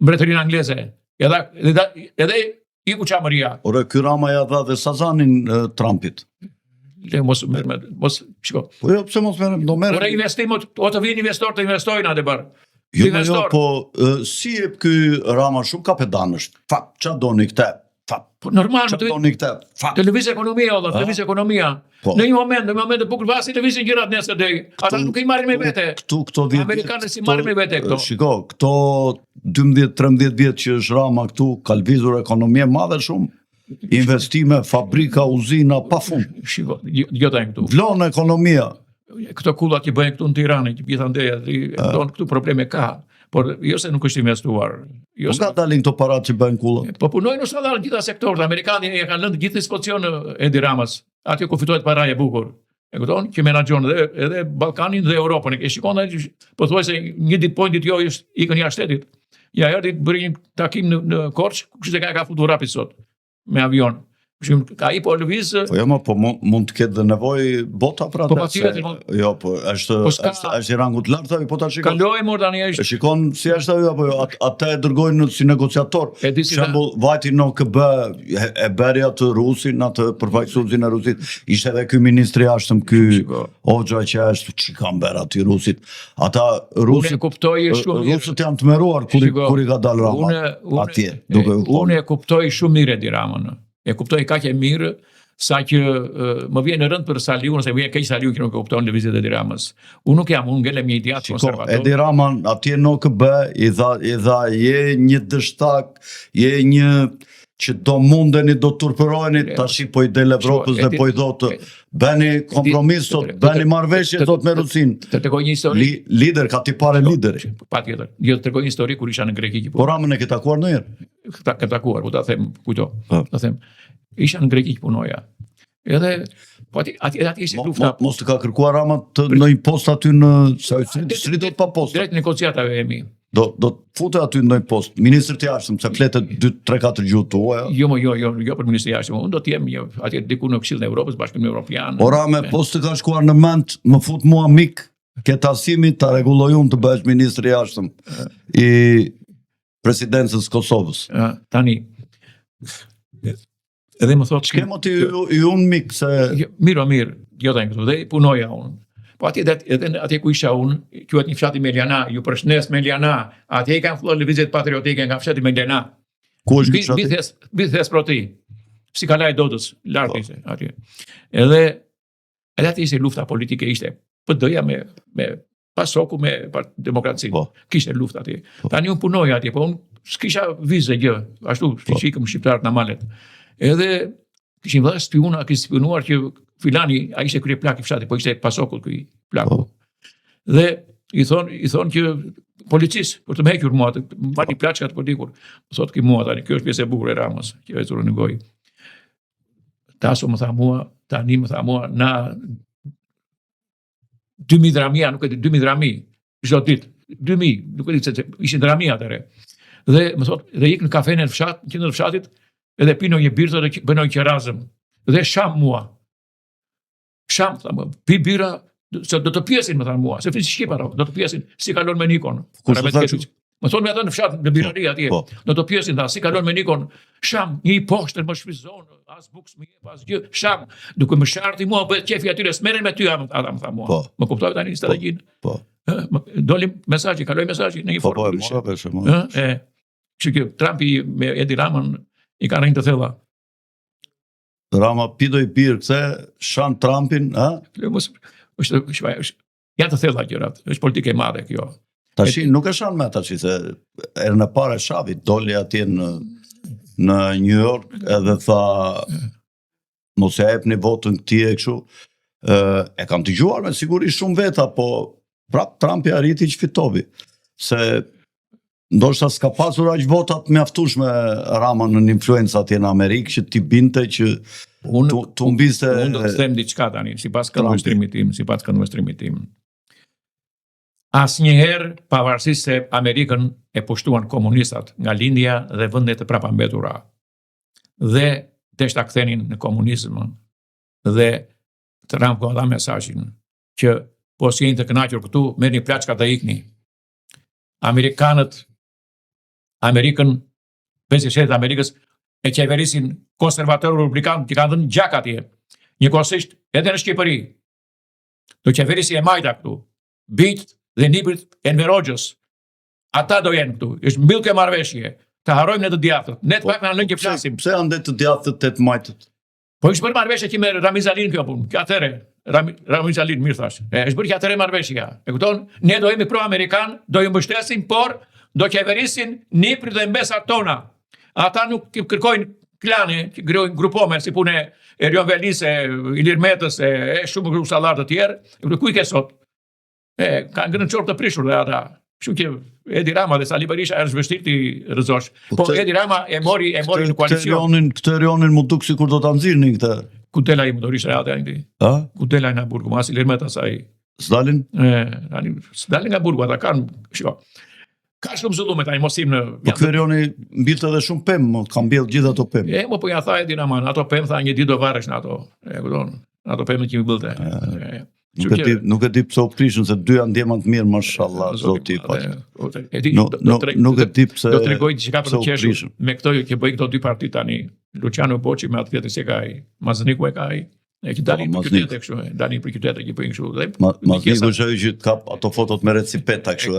mbretërinë angleze. Edhe i ku çamëria. Ore, ky Rama ja dha dhe Sazanin Trumpit. Mos shiko. Po jo, pse mos merrem, do merrem. Ora investimot, o të vinë investor të investojnë atë bër. Jo, po si jep ky Rama shumë kapedan është. Fat, ç'a doni këtë? Fat. Po normal, ç'a doni këtë? Fat. Televizion ekonomia, olla, televizion ekonomia. Në një moment të bukur vasi televizion gjërat nesër deri. Ata nuk i marrin me vete. Këto 10 amerikanët si marrin me vete këto. Shiko, këto 12-13 vjet që është Rama këtu, ka lvizur ekonomia madhe shumë. Investime, fabrika, uzina, pafund. Shiko, jo tani këtu. Vlon ekonomia. Këto kullat që bëjnë këtu në Tiranë, që gjithandej këtu probleme ka. Por jo se nuk është investuar. Nuk ka dalin këto parat që bëjnë kullat. Po punojnë në sallar gjitha sektorët. Amerikanë e kanë lënë gjithë dispozicion Edi Ramës. Atje ku fitohet paraja e bukur. E kupton? Që menaxhon edhe Ballkanin dhe Europën. E shikon ai po thuaj se një ditë po ditë jo është ikën jashtë shtetit. Ja erdhi bëri një takim në Korçë, kush e ka futur rapid sot me avion. Ai po lëviz. Po jo, po mund të ketë dhe nevojë bota për atë. Po patjetër. Jo, po është i rangut lart ai, po ta shikon. Kaloi më tani është. Shikon si është ajo apo jo, atë e dërgojnë si negociator. Për shembull, vajti në OKB e bëri atë rusin, atë përfaqësuesin e Rusit. Ishte edhe ky ministri jashtëm, ky Hoxha që është çikam bër aty rusit. Ata rusit e kuptoj shumë. Rusët janë tmeruar kur i ka dalë Rama. Atje, duke u unë e kuptoj shumë mirë Edi Ramën. E kuptoj kaq e mirë sa që më vjen në rënd për Saliun, se më vjen keq Saliu që nuk e kupton lëvizjet e Edi Ramës. Unë nuk jam, unë ngelem një ideat konservator. Edi Rama atje në OKB i dha je një dështak, je një që do mundeni, do turpërojeni, tashi po i del Evropës dhe po i thotë bëni kompromis, bëni marrëveshje thot me Rusin. Të tregoj një histori. Lider, ka tipare lideri. Patjetër. Jo, të tregoj një histori kur isha në Greki. Po Ramën e ke takuar ndonjëherë? Ka takuar, po ta them, kujto. Ta them. Isha në Greki që punoja. Edhe po aty ishte lufta. Mos të ka kërkuar Rama të në një post aty në shtrit pa post. Drejt negociatave e mi. Do të fute aty në një post, ministër të jashtëm, se fletet 2-3-4 gjuhë tuaja. Jo për ministër të jashtëm, unë do të jem atje diku në Këshillin e Evropës, Bashkimin Evropian. Ora me post të ka shkuar në mend, më fut mua mik, ke tasimi ta rregulloj unë të bëhesh ministër i jashtëm i presidencës Kosovës. Tani edhe më thotë ç'ke moti i unë mik se mirë, jo tani këtu, dhe punoja unë. Po atje ku isha unë, quhet një fshati Meliana, ju përshëndes Meliana, atje i kanë filluar lëvizjet patriotike nga fshati Meliana. Ku është fshati? Bithes proti, si kalaj Dodës, lart ishte atje. Edhe atje ishte lufta politike, ishte PD-ja me PASOK-u me demokracinë. Kishte luftë atje. Tani unë punoja atje, po unë s'kisha vizë gjë, ashtu si ikëm shqiptarët në malet. Edhe kishin vënë spionuar që filani, a ishte krye plak i fshatit, po ishte PASOK-ut ky plaku. Dhe i thon që policis për të më hequr mua, mbani plaçkat për dikur. Thotë ki mua tani, kjo është pjesë e bukur e Ramës, që e zurën në gojë. Taso më tha mua, tani më tha mua, na 2000 dramia, nuk e di 2000 drami, çdo ditë, 2000, nuk e di se ishin dramia atëre. Dhe më thotë, dhe ik në kafenë në fshat, në qendër të fshatit, edhe pino një birë dhe bënoj qerazëm. Dhe sham mua. Sham, thamë, pi bira, se do të pjesin, më thamë mua, se flisë shqipar, do të pjesin, si kalon me Nikon. Më thonë me atë në fshat, në birari atje, do të pjesin, si kalon me Nikon, sham, një i poshtër, më shfrizon, as buks më jep, as gjë, sham, duke më sharti mua, bëhet qefi atyre, smeren me ty, ata më thamë mua. Më kuptoj tani strategjinë. Doli mesazhi, kaloi mesazhi në një formë. Kështu që Trumpi me Edi Ramën i ka rënë të thella. Rama pido i pirë këse, shan Trumpin, ha? Ja të thella gjërat, është politike e madhe kjo. Tashi nuk e shan me tashi, se erë në pare shavit, doli atje në New York, edhe tha, mos e epni votën këti e këshu, e kam të gjuar me siguri shumë veta, po prap Trumpi arriti që fitovi, se ndoshta s'ka pasur aq votat mjaftueshme Ramën në influencë atje në Amerikë që ti binte që tu mbiste. Unë do të them diçka tani, sipas këndvështrimit tim. Asnjëherë, pavarësisht se Amerikën e pushtuan komunistat nga lindja dhe vendet e prapambetura, dhe deshta kthenin në komunizëm, dhe Trump ka dhënë mesazhin që po si jeni të kënaqur këtu, merrni plaçkat dhe ikni. Amerikën, 57 Amerikës, e qeverisin konservatorë republikanë që kanë dhënë gjak atje. Njëkohësisht edhe në Shqipëri. Do qeverisi e majta këtu. Bijt dhe niprit Enver Hoxhës. Ata do jenë këtu. Është mbyll kjo marrëveshje. Të harrojmë ne të djathtët. Ne të pak në që flasim. Pse janë të djathtët 8 majtët? Po është bërë marrëveshje që me Ramizalin kjo punë. Kjo atëre. Ramizalin mirë thash. Është bërë që atëre marrëveshja. E kupton? Ne do jemi pro-amerikan, do ju mbështesim, por do qeverisin niprit dhe mbesat tona. Ata nuk kërkojnë klane, që grupome, si pune Erion Velis, Ilir Metës, e shumë grupë sallarë të tjerë, ku i ke sot? Kanë ngrënë qorë të prishur dhe ata. Kështu që Edi Rama dhe Sali Berisha është vështirë ti rëzosh. Po Edi Rama e mori në koalicion. Këtë rionin mu duk si kur do të nëzirë këtë. Ku dela i më do rishë reate anti? Ku dela i nga burgu, mas Ilir Metës a i. S'dalin? S'dalin nga burgu, ata kanë, shko. ka shumë zullume tani mos im në. Po ky Erioni mbilte edhe shumë pemë, ka mbjell gjithë ato pemë. Po ja tha Edi Raman, ato pemë tha një ditë do varesh në ato. E kupton? Ato pemë që mi bëlte. Nuk e di pse u prishën se dy janë ndjema të mirë, mashallah, zoti i paq. Nuk e di pse. Do tregoj që ka për të qeshur me këto që bëj këto dy parti tani. Luciano Boçi me atë tjetër se ka ai. Mazniku e ka ai. E që dalin për qytetë kështu, dalin për qytetë që bëjnë kështu. Mazniku është që ka ato fotot me recipeta kështu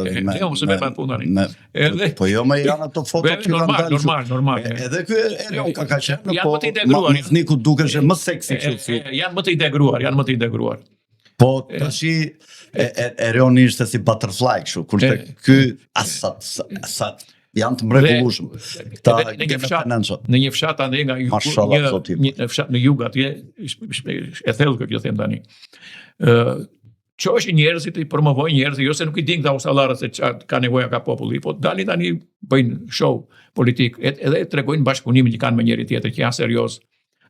edhe po jo më janë ato fotot që kanë dalë. Normal. Edhe ky Erion ka qenë, po Mazniku dukesh më seksi kështu. Janë më të integruar. Po tashi Erioni ishte si butterfly kështu, kurse ky asat janë të mrekullueshëm. Në një fshat ande nga një fshat në jug atje e thellë kjo them tani. Çoshi njerëzit i promovojnë njerëzit, jo se nuk i din këta usallarët se çfarë ka nevoja ka populli, po dalin tani bëjnë show politik, edhe tregojnë bashkëpunimin që kanë me njëri tjetër, që janë serioz.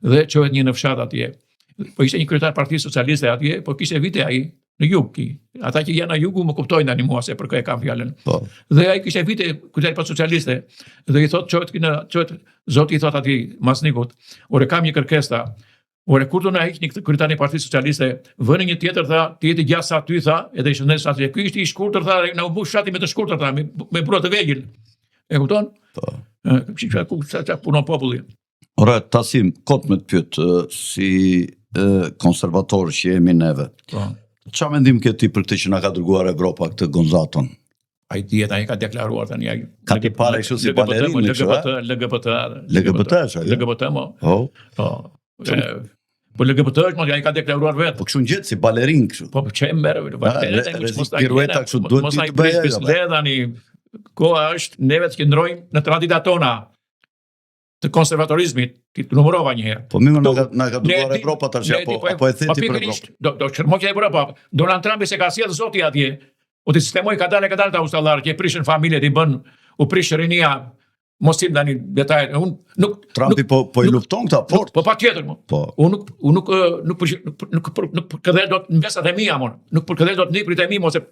Dhe çohet një në fshat atje. Po ishte një kryetar Partisë Socialiste atje, po kishte vite ai në jug. Ata që janë në jugu më kuptojnë tani mua se për kë e kam fjalën. Dhe ai kishte vite kryetar Partisë Socialiste dhe i thotë çohet zoti i thotë atij Masnikut, "Ore kam një kërkesë, ore kur do na hiq një kryetar i Partisë Socialiste, vënë një tjetër tha, ti jeti gjatë sa ty tha, edhe i shëndes atje. Ky ishte i shkurtër tha, na u bush shati me të shkurtër tha, me burrë të vegjël." E kupton? Po. Çka punon populli. Ora, Tasim, kot me të pyet, si konservator që jemi neve. Qa mendim ke ti për këtë që na ka dërguar Evropa këtë Gonzaton? Ai dihet ai ka deklaruar tani ai. Ka ti pare kështu si balerin LGBT mo. Po LGBT është, ai ka deklaruar vetë. Po kështu ngjet si balerin kështu. Po çe merr, pirueta kështu duhet të bëjë. Tani koha është neve të qëndrojmë në traditat tona të konservatorizmit, ti të numërova një herë. Po mirë na ka dërguar Evropa tash apo e theti për Evropë. Do çrmokja e Evropa. Donald Trump se ka sjell zoti atje. O të sistemoj ka dalë ta usallarë që prishën familjet i bën u prish rinia. Mos i tani detajet. Unë nuk Trumpi po i lufton këta fort. Po patjetër mo. Unë nuk këdhel dot investat e mia mon. Nuk për këdhel dot niprit e mi mos e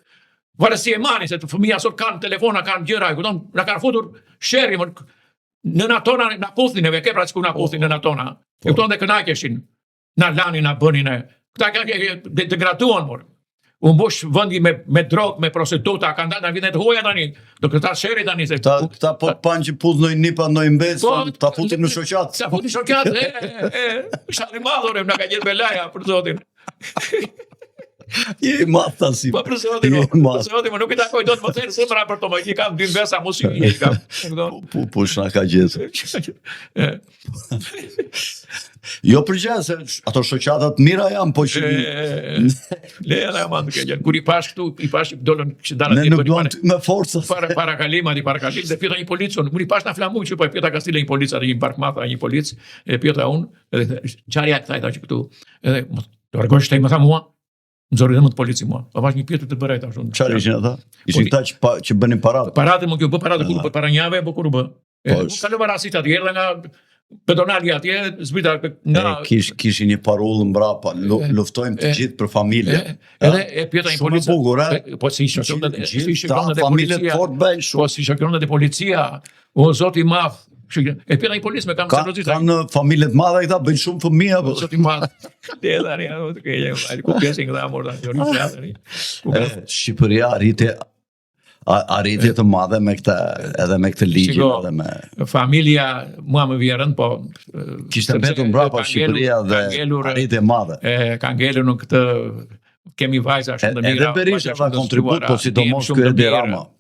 vale si e mani se fëmia sot kanë telefona, kanë gjëra, kupton? Na kanë futur sherri mon. Në natona na puthin e ke pra çku na puthin në natona. E kupton dhe kënaqeshin. Na lanin, na bënin e. Këta kanë degraduan mor. U mbush vendi me drogë, me prostituta, kanë dalë në vitet huaja tani. Do këta sherri tani se këta po pan që puth ndonjë nipa ndonjë mbes, ta futin në shoqat. Ta futin shoqat. Shani madhore na ka gjetë belaja për zotin. Je madh Tasim. Po për zotin, nuk i takoj dot më thënë semra për to, më i kam dy mbesa mos i kam. Po na ka gjetë. Jo përgjithë se ato shoqatat mira janë, po që Lera më duke gjë. Kur i pash këtu, i pash dolën që dalën ne nuk duam me forcë. Para kalima dhe dhe pyeta një policë, kur i pash na flamuj që po e pyeta Kastile një policë, atë një barkmata një policë, e pyeta unë, edhe çfarë ja thajta që këtu, edhe do rregosh ti më tha mua. Nxori dhe më të polici mua. Pa pash një pjetë të bërej tash. Çfarë ishin ata? Ishin këta që bënin paratë. Paratë më kjo bë paratë kur para njave apo kur u bë. Unë kalova rastit atje erdha nga pedonali atje, zbrita nga kishin një parull mbrapa, luftojmë të gjithë për familje. Edhe e pyeta një policë. Po si shokronda e policia. Po si shokronda e policia. O zoti i madh. E pyeta një policë me kam seriozisht. Kanë familje të mëdha këta, bëjnë shumë fëmijë apo zoti i madh. Dellari, ku pjesë nga morda Jorin. Shqipëria arritje të madhe me këtë edhe me këtë ligj edhe me familja mua më vjen po kishte mbetur mbrapa Shqipëria dhe arritje e madhe. Ka ngelur në këtë kemi vajza shumë të mira. Edhe Berisha ka kontribut, po sidomos ky Edi Rama.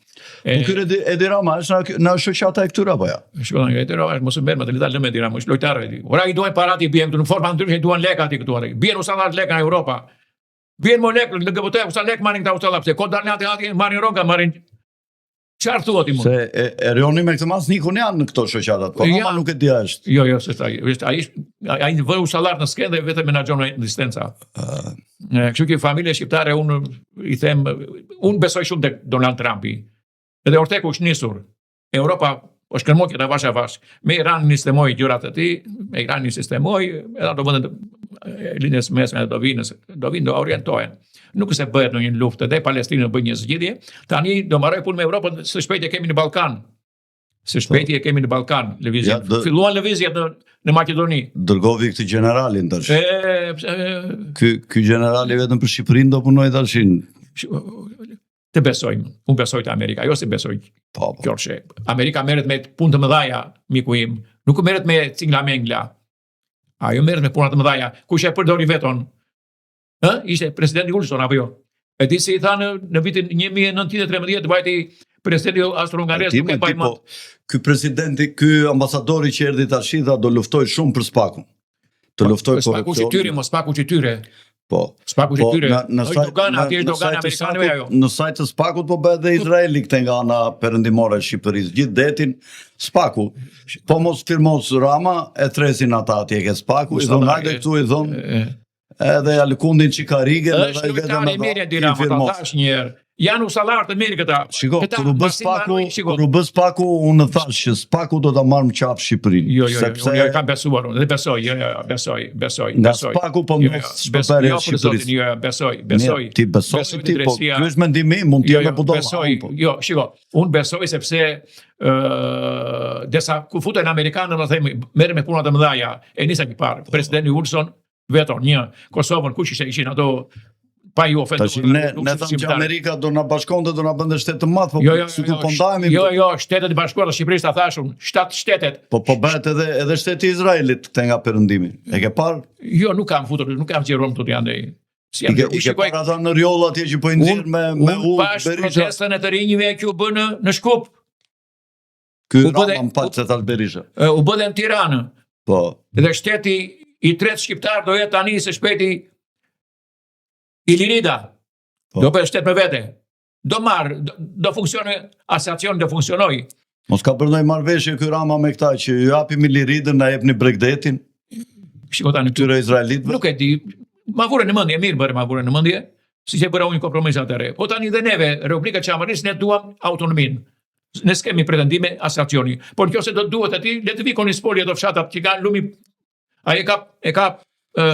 Po ky Edi Rama është në shoqata e këtyre apo ja? Shkon nga Edi Rama, mos e bën me të lidhur me Edi Rama, është lojtar ai. Ora i duan paratë bien këtu në forma ndryshe, i duan lekë aty këtu. Bien usallar lekë në Evropa. Bien mo lekë, LGBT usallar lekë marrin këta usallar, pse kod dalën aty marrin rroga, marrin çfarë thuat i mund? Se Erioni me këtë Masnikun janë në këto shoqata, po ama nuk e di është. Jo, se ai vë usallar në skenë dhe vetëm menaxhon në distanca. Kështu që familja shqiptare unë i them, unë besoj shumë tek Donald Trumpi. Edhe Ortegu është nisur. Europa O shkërmoj këta vash a vash. Me Iran një sistemoj gjërat e tij, me Iran një sistemoj, edhe ato vendet linjës mesme do vinë do orientohen. Nuk se bëhet në një luftë, dhe Palestina bëj një zgjidhje, tani do marrë punë me Europën, së shpejti e kemi në Ballkan. Së shpejti e kemi në Ballkan, lëvizje. Filluan lëvizjet në Maqedoni. Dërgovi këtë generalin tash. Ky generali vetëm për Shqipërinë do punoj tashin. Të besojmë. Unë besoj të Amerika, jo se besoj Qorçe. Amerika merret me punë të mëdha, miku im. Nuk merret me cingla-mengla. Ajo merret me puna të mëdha. Kush e përdori veton? Ishte presidenti Wilson apo jo? E di si i thanë në vitin 1913 vajti presidenti austro-hungares nuk e baj më. Ky ambasadori që erdhi tash tha do luftoj shumë për Spakun. Të luftoj Spaku qytyre, mos Spaku qytyre. Po. Spaku qytyre. Dogan amerikanëve ajo. Në sajt të Spakut po bëhet dhe Izraeli këthe nga ana perëndimore e Shqipërisë. Gjithë detin Spaku. Po mos firmos Rama e tresin ata atje ke Spaku, i thon hajde këtu i thon. Edhe ja lëkundin Qikarige dhe ai vetëm thash një herë. Janë usallar të mirë këta. Shiko, kur u bë Spaku, unë thash që Spaku do ta marrë në qafë Shqipërinë. Jo, unë kam besuar unë, dhe besoj. Nga Spaku po mos shpërperë Shqipërisë. Jo, besoj. Ti besoj ti, po ky është mendimi im, mund të jetë budalla. Besoj. Jo, shiko, unë besoj sepse desa ku futen amerikanë do themi merren me puna të mëdha, e nisa ki parë. Presidenti Wilson veton një Kosovën kush ishin ato pa ju ofenduar. Ne thamë që Amerika do na bashkonte, do na bënte shtet të madh, po sikur po ndajemi. Jo, Shtetet e Bashkuara të Shqipërisë ta thashun, 7 shtetet. Po bëhet edhe shteti i Izraelit këthe nga perëndimi. E ke parë? Jo, nuk kam futur, nuk kam xhirom këtu janë. I ke parë ata në rjoll atje që po i nxjerr me Berisha. Protestën e të rinjve që u bën në Shkup. Ky Rama më fal se tash Berisha. U bën në Tiranë. Po. Dhe shteti i tretë shqiptar do jetë tani së shpejti Ilirida. Do bëhet shtet me vete. Do funksionoj, asociacioni do funksionoj. Mos ka bërë ndonjë marrëveshje ky Rama me këta që ju japim Iliridën, na jepni Bregdetin? Shiko tani këtyre izraelitëve. Nuk e di. Ma vure në mendje, mirë bërë ma vure në mendje, si që bëra unë kompromis atëre. Po tani dhe neve, Republika Qamaris, ne duam autonomin. Ne s'kemi pretendime asociacioni. Por kjo se do duhet e ti, le të vi konispoli e do fshatat që ka lumi. A e ka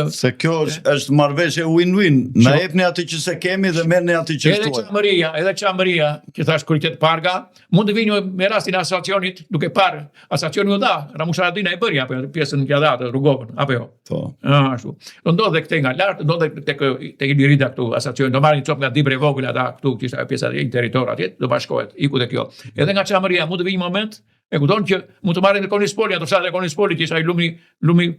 se kjo është marrëveshje win-win. Na jepni atë që se kemi dhe merrni atë që shtuaj. Edhe Qamaria, që thash Kuritet Parga, mund të vini me rastin e asociacionit, duke parë, asocioni u dha, Ramush Haradina e bëri apo pjesën që dha atë Rrugovën, apo jo. Po. Ashtu. Do ndodhe këtej nga lart, ndodhe tek Ilirida këtu, asocioni do marrin çop nga Dibre vogël ata këtu, kishte pjesa e territor atje, do bashkohet, iku te kjo. Edhe nga Qamaria mund të vini moment, e kupton që mund të marrin në Konispoli, ato fshatet e Konispoli që isha lumi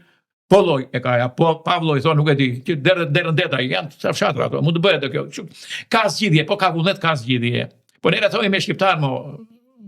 Polloj e ka ja, Pavloj thonë nuk e di, që derën deta janë sa fshatra ato, mund të bëhet kjo. Ka zgjidhje, po ka vullnet ka zgjidhje. Po ne rrethojmë me shqiptar mo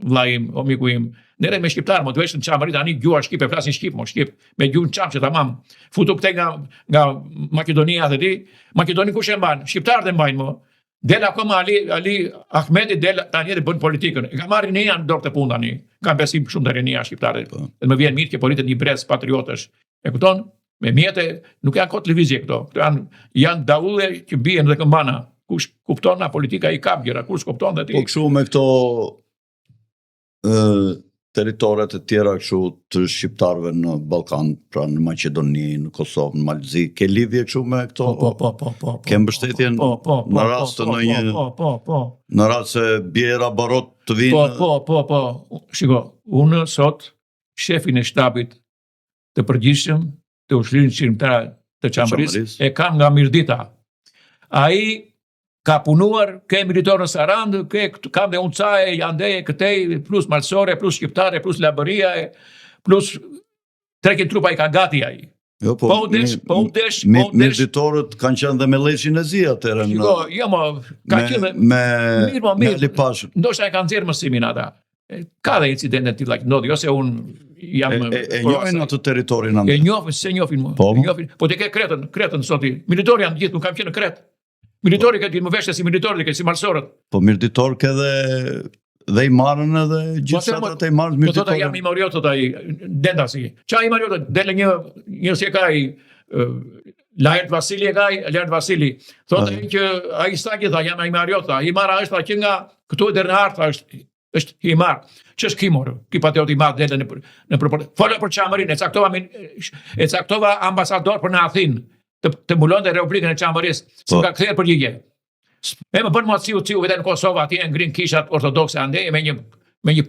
vllaim, o miku im. Ne rreth me shqiptar mo, duhet të Qamarit tani gjuha shqipe, flasin shqip, me gjuhën çam që tamam. Futu këtej nga Maqedonia dhe di, Maqedoni kush e mban? Shqiptarët e mbajnë mo. Del akoma Ali Ahmeti del tani dhe bën politikën. E ka marrë ne janë dorë të punë tani. Ka besim shumë të rinia shqiptarët. Dhe më vjen mirë që politet një brez patriotësh. E kupton? Me mjete nuk janë kot televizje këto. Këto janë daulle që bien dhe këmbana. Kush kupton na politika i kap gjëra, kush kupton dhe ti. Po kështu me këto territoret e tjera kështu të shqiptarëve në Ballkan, pra në Maqedoni, në Kosovë, në Malzi, ke lidhje kështu me këto? Po. Ke mbështetjen në rast të ndonjë në rast se bjera barot të vinë? Po. Shiko, unë sot shefin e shtabit të përgjithshëm të Ushtrisë Shqiptare të Qamaris e kam nga Mirdita. Ai ka punuar, ke militorë në Sarand, kam dhe Uncaje, Jandeje, këtej, plus Malsore, plus Shqiptare, plus Labëria, plus trekin trupa i ka gati ai. Jo, po udesh. Mirditorët kanë qenë dhe me Leçin e Zi atëherë. Shiko, jo mo, ka qenë me Lipashën. Ndoshta e kanë nxjerrë mësimin ata. Ka dhe incidente të tilla që ndodhi, ose unë jam e njohin atë territorin anë. E njohin, se njohin më. Po te ke Kretën soti. Militorë janë gjithë, nuk kam qenë në Kretë. Militori ka ditë më veshte si militorë, ke si marsorët. Po mirditor ke dhe i marrën edhe gjithë satrat e marrën mirditor. Po thotë jam i Mariotot ai Dendasi. Ça i Mariotot del një si ka ai Lajert Vasili e ka ai Lajert Vasili. Thotë që ai sa që tha jam i Mariota, i marra është që nga këtu deri në hartë është është himar. Ç'është himor? Ky patriot i madh dele në propozim. Folë për Çamërinë, e caktova ambasador për në Athinë, të mbulonte Republikën e Çamërisë, s'ka kthyer përgjigje. E më bën mua ciu vetë në Kosovë, atje ngrin kishat ortodokse ande me një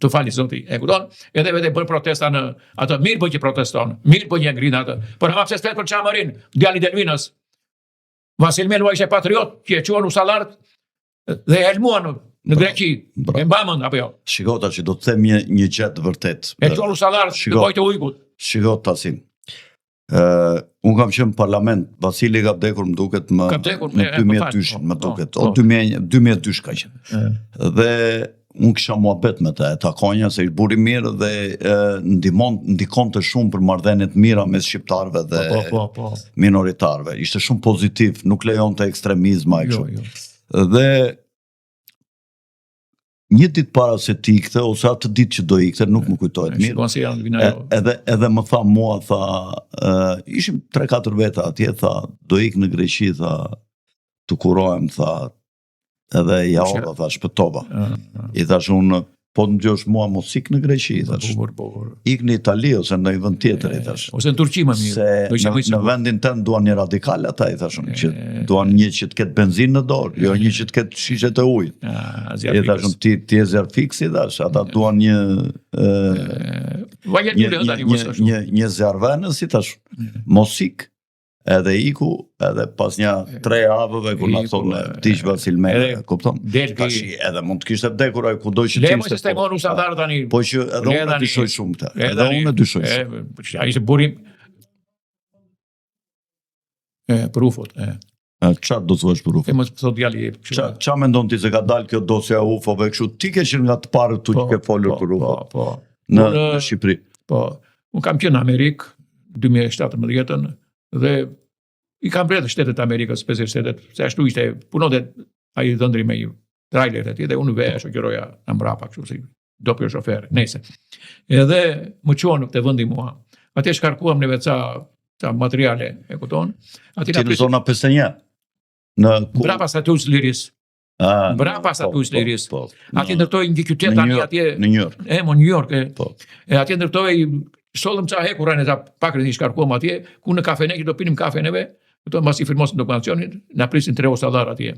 të fali zoti, e kupton? Edhe vetë bën protesta në atë, mirë po që proteston, mirë po që ngrin atë. Por hapse s'flet për Çamërinë, djali i Delvinës. Vasil Melua ishte patriot, që e quan usallart dhe e helmuan në Greqi, e mbamën apo jo? Shiko tash, do të them një gjë të vërtet. E quan usallart në Bojë të Ujkut. Shiko Tasim. Unë kam qenë në parlament, Vasili ka vdekur më duket në 2002, më duket, o 2002 ka qenë. Dhe unë kisha muhabet me të, e takonja se ishtë buri mirë dhe ndikon të shumë për marrëdhëniet mira mes shqiptarëve dhe minoritarëve. Ishte shumë pozitiv, nuk lejon të ekstremizma e kështu. Dhe një ditë para se ti ikte, ose atë ditë që do ikte, nuk më kujtohet mirë, edhe më tha mua, ishim 3-4 veta atje, tha, do ik në Greqi, tha, të kurohem, tha, edhe ja ova, tha, shpëtova. I thash unë, po në gjosh mua mos ik në Greqi, i thash, ik në Itali, ose në një vend tjetër, i thash. Ose në Turqi më mirë. Se në vendin tënë duan një radikal ata, i thash unë, që duan një që të ketë benzin në dorë, jo një që të ketë shishet e ujtë. I thash unë, ti e zjarë fix, i thash, ata duan një zjarë venës, i thash, mos ik. Edhe iku, edhe pas një 3 javëve, kur në thonë, tish Vasil Melua, kupton? Tashi, edhe mund të kishte vdekur ai kudo që Lemo që s'te moru usadar tani. Po që edhe unë e dyshoj shumë të. Edhe unë e dyshoj shumë. Ai ishte burim për UFO-t. Çfarë do të thuash për UFO? E mos thot djali. Çfarë mendon ti se ka dalë kjo dosja e UFO-ve kështu? Ti ke qenë nga të parët tu që ke folur për UFO. Po. Në Shqipëri. Po. Unë kam qenë në Amerikë 2017 dhe i kam bërë shtetet Amerikës, 50 shtetet, se ashtu ishte, punonte ai dhëndri me trailer atje dhe unë veja shoqëroja në mbrapa kështu si doppio shofer, nejse. Edhe më qonë të vendi mua. Atje shkarkuam në ca materiale, e kupton? Ti në zona 51? Mbrapa Status Liris. Mbrapa Status Liris. Atje ndërtoi një qytet tani atje në New York. Në New York. E atje ndërtoi sollëm ca hekurën e pakën i shkarkuam atje, ku në kafene që do pinim kafen neve, këto mbas i firmosin dokumentacionin, na prisin 3 usadar atje.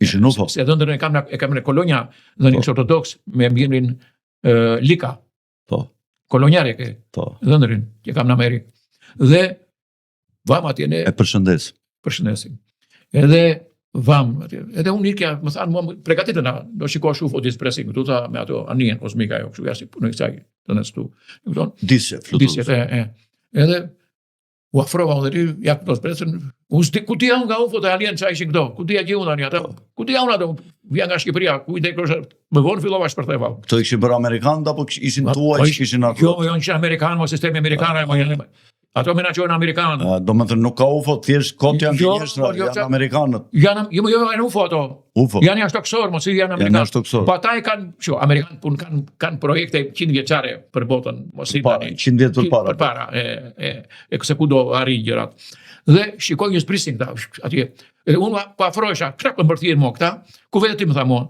Ishin UFO. Se dhëndën e kam në kolonja, dhënë ortodoks me emrin Lika. Po. Kolonjare ke. Po. Dhëndërin që kam në Amerikë. Dhe vam atje ne. E përshëndes. Përshëndesim. Edhe vam atje. Edhe unë ikja, më thanë mua përgatitena, do shikosh UFO dispresin, këtu tha me ato anien kozmika jo, kështu jashtë punoj kësaj të nestu. Disje, fluturus. Disje, Edhe u afrova unë dhe ja këto spresën, ku ti janë nga UFO të alien që ishin këto, ku ti ja unë ani ata, ku ti janë ato, vija nga Shqipëria, ku i dekrosh, më vonë fillova shpërtheva. Këto ishin për Amerikanë, apo ishin tuaj që ishin ato? Jo, ishin Amerikanë, më sistemi Amerikanë, ato me na qojnë Amerikanë. Do më thënë nuk ka UFO, thjesht kot janë gjenjeshtra, janë Amerikanët. Jo, janë UFO ato. UFO. Janë jashtëkoksor, mos i janë Amerikanë. Po ata e kanë, Amerikanë kanë projekte 100 vjeçare për botën, mos i tani. 100 vjet përpara. Përpara, e se ku do arrin gjërat. Dhe shikoj një sprisin këta atje. Edhe unë po afrohesha, krak më mbërthirën mua këta, ku vetë ti më tha mua.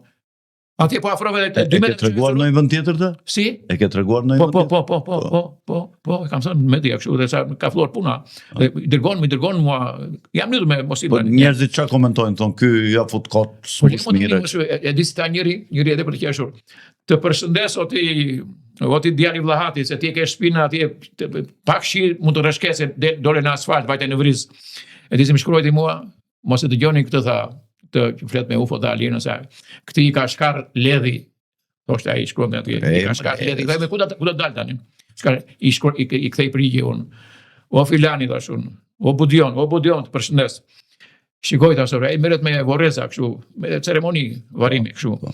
Atje po afrove dhe 2 metra. E ke treguar në një vend tjetër të? Si? E ke treguar në një vend tjetër? Po, e kam thënë me dia kështu dhe sa ka filluar puna. Dhe dërgon mua, jam lidhur me mos i tani. Po njerëzit çfarë komentojnë, thonë ky ja fut kot smire. E di se ta njëri edhe për të qeshur. Të përshëndes oti djali vllahati se ti ke shpinë atje pak shi mund të rreshkese dole në asfalt, vajte në vriz. E di se më shkruajti mua, mos e dëgjoni këtë tha. Të flet me UFO dhe alienës, këti i ka shkar ledhi, thoshte ai shkruan me atje, i ka shkar ledhi, dhe me ku do dalë tani? I kthej përgjigje unë, o filani thash unë, o budion, të përshëndes. Shikoj thash, ai merret me vorreza kështu, me ceremoni varrimi kështu.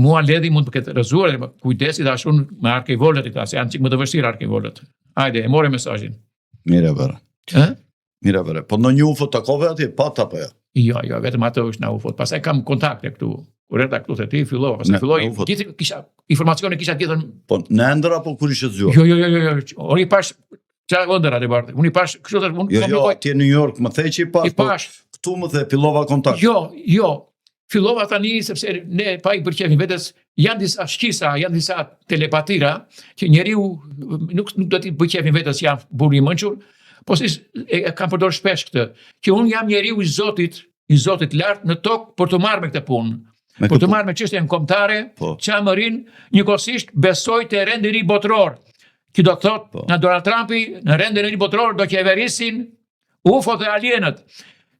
Mua ledhi mund të ketë rrëzuar, kujdesi thash unë me arkivolët i thash, janë çik më të vështirë arkivolët. Hajde, e morë mesazhin. Mirë vëre. Mirë vëre. Po në një UFO takove atje pat apo jo? Jo, vetëm ato është në UFO. Pastaj kam kontakte këtu. Kur erdha këtu te ti fillova, pastaj filloi gjithë kisha informacione kisha gjithën. Po në ëndër apo kur ishe zgjuar? Jo. Ori pash çfarë ëndër atë bardh. Unë pash kështu të unë. Jo, ti në New York më the që i pash. Këtu më the fillova kontakt. Jo. fillova tani, sepse ne pa i përqefin vetes, janë disa shqisa, janë disa telepatira, që njeriu nuk do t'i përqefin vetes janë burri i mençur, po si e kam përdor shpesh këtë, që unë jam njeriu i Zotit lart në tokë për të marrë me këtë punë. Për të marrë me çështjen kombëtare, çamërin, njëkohësisht besoj te rendi i ri botëror. Që do të thotë, nga Donald Trumpi, në rendin e ri botëror do qeverisin UFO dhe alienët.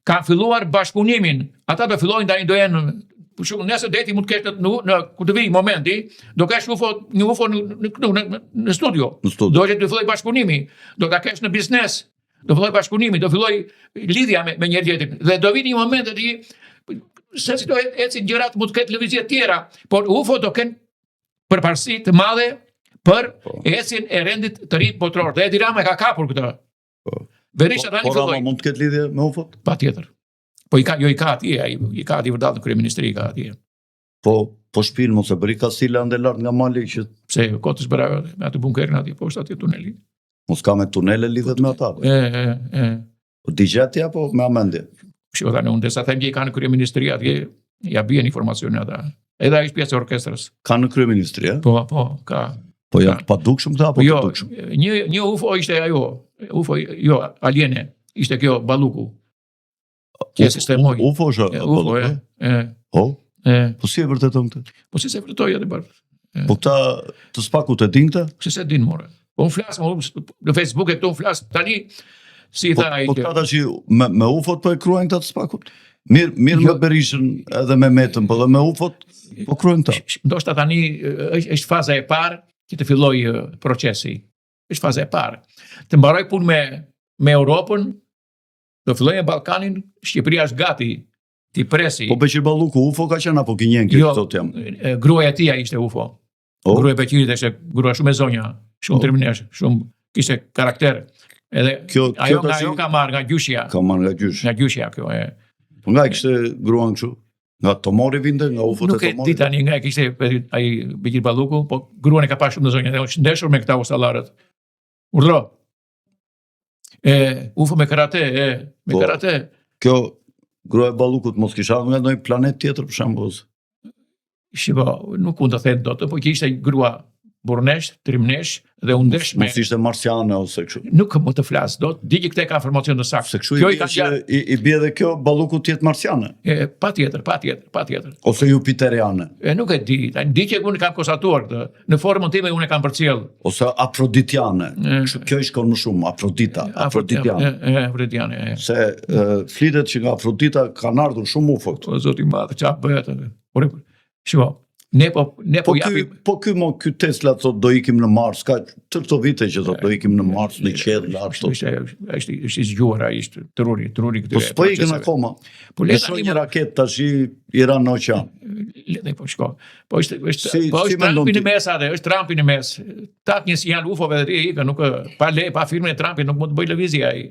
Kanë filluar bashkëpunimin. Ata do fillojnë tani do jenë, për shembull, nëse deti mund të kesh në kur të vijë momenti, do kesh një UFO në studio. Do të filloj bashkëpunimi, do ta kesh në biznes, do filloj bashkëpunimi, do filloj lidhja me njëri tjetrin. Dhe do vini një moment se si do ecin gjërat mund të ketë lëvizje të tjera, por UFO do kenë përparësi të madhe për ecjen e rendit të ri botëror. Dhe Edi Rama e ka kapur këtë. Berisha tani filloi. Rama mund të ketë lidhje me UFO-t? Patjetër. Po i ka atje, i ka atje vërtet në kryeministri, i ka atje. Po shpin mos e bëri Kasila ande lart nga mali që pse kotës bëra me atë bunkerin atje poshtë atje tuneli. Mos ka me tunele lidhet me ata. Po digjati apo me amendje? Kështu tani unë desa them që i ka në kryeministri atje, ja bien informacione ata. Edhe ai është pjesë e orkestrës. Ka në kryeministri, Po, ka. Po janë pa dukshëm këta apo të dukshëm? Një UFO ishte ajo. UFO jo, aliene. Ishte kjo Balluku. Që sistemoi. UFO është UFO. Po si e vërtetën këtë? Po si se vërtetoi atë bardh. Po këta të spakut e din këtë? Si se din more. Po unë flas në Facebook e këtu unë flas tani si tha ai. Po këta që me UFO-t po e kruajnë këta të spakut? Mirë me Berishën edhe me Metën, po dhe me UFO-t po kruajnë këta. Ndoshta tani është faza e parë që të filloj procesi. Është faza e parë. Të mbaroj punë me Europën, do filloj e Ballkanin, Shqipëria është gati ti presi. Po Beqir Balluku UFO ka qenë apo gënjen kjo thotë jam? Gruaja e tij ishte UFO. Gruaja e Beqirit ishte grua shumë e zonja, shumë tërminesh, shumë kishte karakter. Edhe ajo ka marrë nga gjyshja. Ka marrë nga gjysh. Nga gjyshja kjo e. Po nga kishte gruan kështu? Nga Tomori vinte, nga UFO të Tomori? Nuk e di tani nga kishte ai Beqir Balluku, po gruan e ka pasur shumë në zonjë, dhe është ndeshur me këta usallarët. Urdhro. UFO me karate, me karate. Kjo grua e Ballukut mos kisha nga ndonjë planet tjetër për shembull. Shiko, nuk mund të them dot, po që ishte grua burnesh, trimnesh dhe u ndesh me. Mos ishte marsiane ose kështu. Nuk mund të flas dot, di që këtë ka informacion të saktë. Se kështu i bie edhe kjo Balluku tjetë marsiane. Patjetër. Ose jupiteriane. Nuk e di, di që unë kam konstatuar këtë. Në formën time unë e kam përcjell. Ose afroditiane. Kjo i shkon më shumë, Afroditiane. Se flitet që nga Afrodita kanë ardhur shumë UFO këtu. O zoti i madh, çfarë bëhet atë? Shiko, ne po japim. Po ky Tesla thot do ikim në Mars, ka çdo vite që thot do ikim në Mars, në qiell lart. Është i zgjuar ai, është truri këtu. Po s'po ikën akoma. Po le të një raketë tash Iran në oqean. Le të shko. Po është Trumpi në mes atë, është Trumpi në mes. Tak një sinjal UFO-ve dhe ikën, nuk pa firmën e Trumpit nuk mund të bëj lëvizje ai.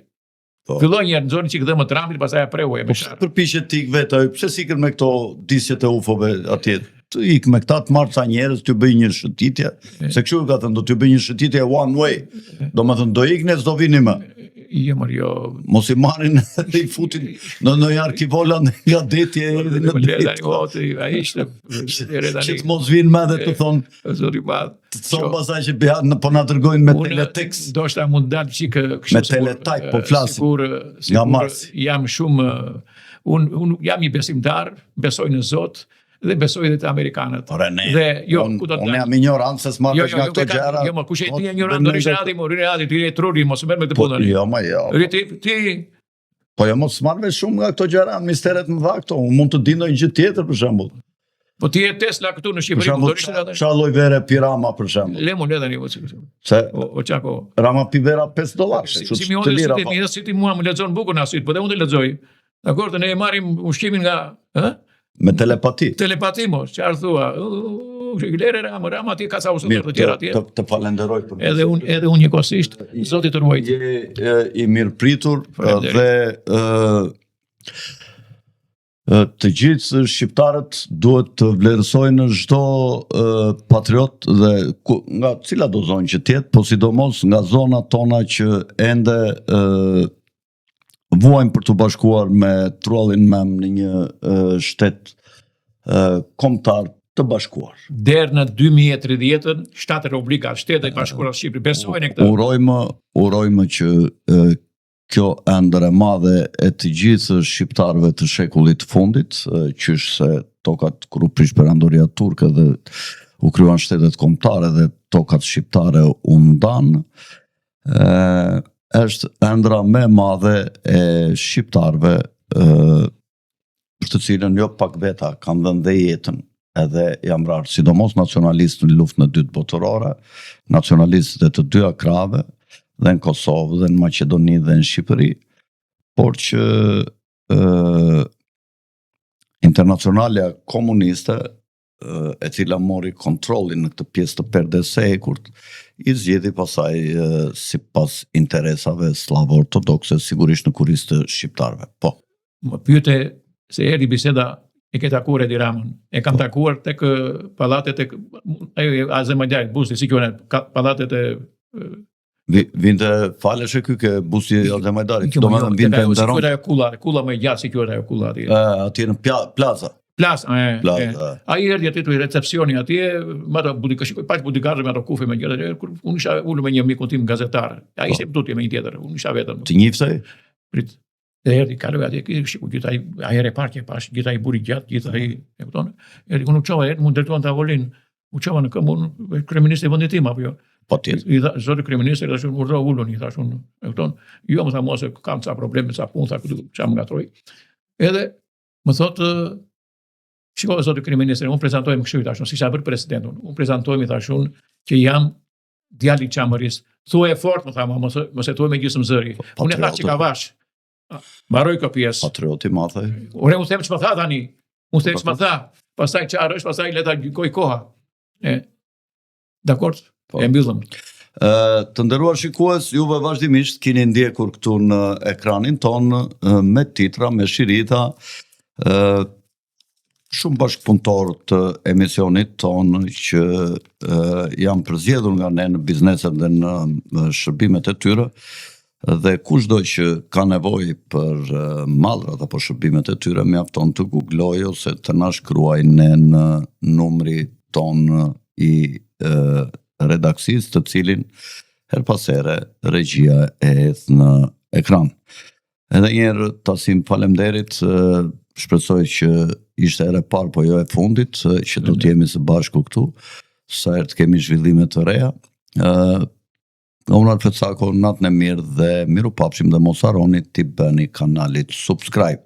Filloi një herë në zonë që këtë më Trumpit, pastaj e preu e me sharë. Përpishet të ikë vetë, pse s'ikën me këto disjet e UFO-ve atje? Të ikë me këta të marrë ca njerëz, t'ju bëj një shëtitje, se kështu ka thënë, do t'ju bëj një shëtitje one way, do më thënë, do ikë ne, s'do vini më. Jo. Mos i marrin dhe i futin në një arkivola nga detje edhe në detë. Që të mos vinë me dhe të thonë, të thonë pasaj që po na dërgojnë me teletex. Do shta mund dalë qikë me teletype, po flasim nga Mars. Jam shumë, unë jam i besimtar, besoj në Zot, dhe besoj dhe të Amerikanët. Unë jam ignorant se s'marrësh nga këto gjëra. Jo, kush e ti ignorant, do rinati, ti e truri, mos merr me të punën. Jo. Ti Po jo mos marrësh shumë nga këto gjëra, misteret më dha këto. Unë mund të di ndonjë gjë tjetër për shembull. Po ti e Tesla këtu në Shqipëri, do rishte atë. Çfarë lloj vere pi Rama për shembull? Le tani mos. Se o çako. Rama pi vera $5. Si më ose ti mua më lexon bukën asit, po dhe unë të lexoj. Dakor, ne e marrim ushqimin nga, me telepati. Telepati mos, çfarë thua? Lere Rama ti ka sa usë të tjera atje. Të falenderoj për. Edhe unë njëkohësisht, Zoti të ruaj. Je i mirëpritur dhe të gjithë shqiptarët duhet të vlerësojnë çdo patriot dhe nga cila do zonë që tjetë, po sidomos nga zonat tona që ende vuajnë për të bashkuar me truallin mem në një shtet kombëtar të bashkuar. Deri në 2030 Shtatet Obligat, Shtetet e Bashkuara të Shqipërisë besojnë këtë. Urojmë që kjo ëndër e madhe e të gjithë shqiptarëve të shekullit të fundit, qysh se tokat kur u prish perandoria turke dhe u kryuan shtetet kombëtare dhe tokat shqiptare u ndan, është ëndra më e madhe e shqiptarëve për të cilën jo pak veta kanë dhënë dhe jetën, edhe jam rarë, sidomos nacionalistë në luftën e dytë botërore, nacionalistët e të dy akrave, dhe në Kosovë, dhe në Maqedoni, dhe në Shqipëri, por që Internacionalja Komuniste, e cila mori kontrollin në këtë pjesë të perdes së hekurt, i zgjidhi pasaj sipas interesave slavo-ortodokse, sigurisht në kurriz të shqiptarëve. Po. Më pyete se erdhi biseda e ke takuar Edi Ramën. E kam takuar tek pallatet e Azerbajdjanit, busi, si quhen pallatet e Vinte falesh e ky ke busi i Azerbajdjanit. Domethënë vinte në Daron. Kulla më gjatë, si quhet ajo kulla atje. Atje në plaza. Ai erdhi aty te recepcioni atje, më ato budigarë me ato kufe me gjëra, kur unë isha ulur me një mikun tim gazetar. Ai ishte tutje me një tjetër, unë isha vetëm. Të njiftej? Prit. Dhe erdhi kaloi atje, gjithaj ajere parke pash, gjithaj buri gjatë, gjithaj, e kupton? Erdhi unë çova, mund drejtuan tavolin, u çova në këmbë kryeministri i vendit tim apo jo? Patjetër. I tha zoti kryeministri, tash unë urdhëroj uluni, thash unë, e kupton? Jo, më tha mos se kam ca probleme, ca punë, tha këtu çam ngatroj. Edhe më thotë shikoj zoti kryeministri, unë prezantojmë kështu tash, si sa bër presidenti, unë prezantojmë tash unë që jam djali i Çamërisë. Thuaj fort, më tha, mos e thuaj me gjysmë zëri. Unë e thash që ka vash. Mbaroj këtë pjesë. Patrioti madhe. Unë them ç'më tha tani. Unë them ç'më tha. Pastaj çfarë është, pastaj le ta gjykoj koha. Dakor? E mbyllëm. Të nderuar shikues, juve vazhdimisht keni ndjekur këtu në ekranin ton me titra, me shirita, shumë bashkëpunëtor të emisionit ton që janë përzgjedhur nga ne në bizneset dhe në shërbimet e tyre. Dhe kushdo që ka nevojë për mallrat apo shërbimet e tyre, mjafton të googloj ose të na shkruaj në numri ton i redaksisë, të cilin her pas here regjia e hedh në ekran. Edhe një herë Tasim, faleminderit, shpresoj që ishte ere parë, po jo e fundit, që do të jemi së bashku këtu, sa herë të kemi zhvillime të reja. Unë Alfred Sako, natën e mirë dhe miru papshim, dhe mos harroni t'i bëni kanalit subscribe.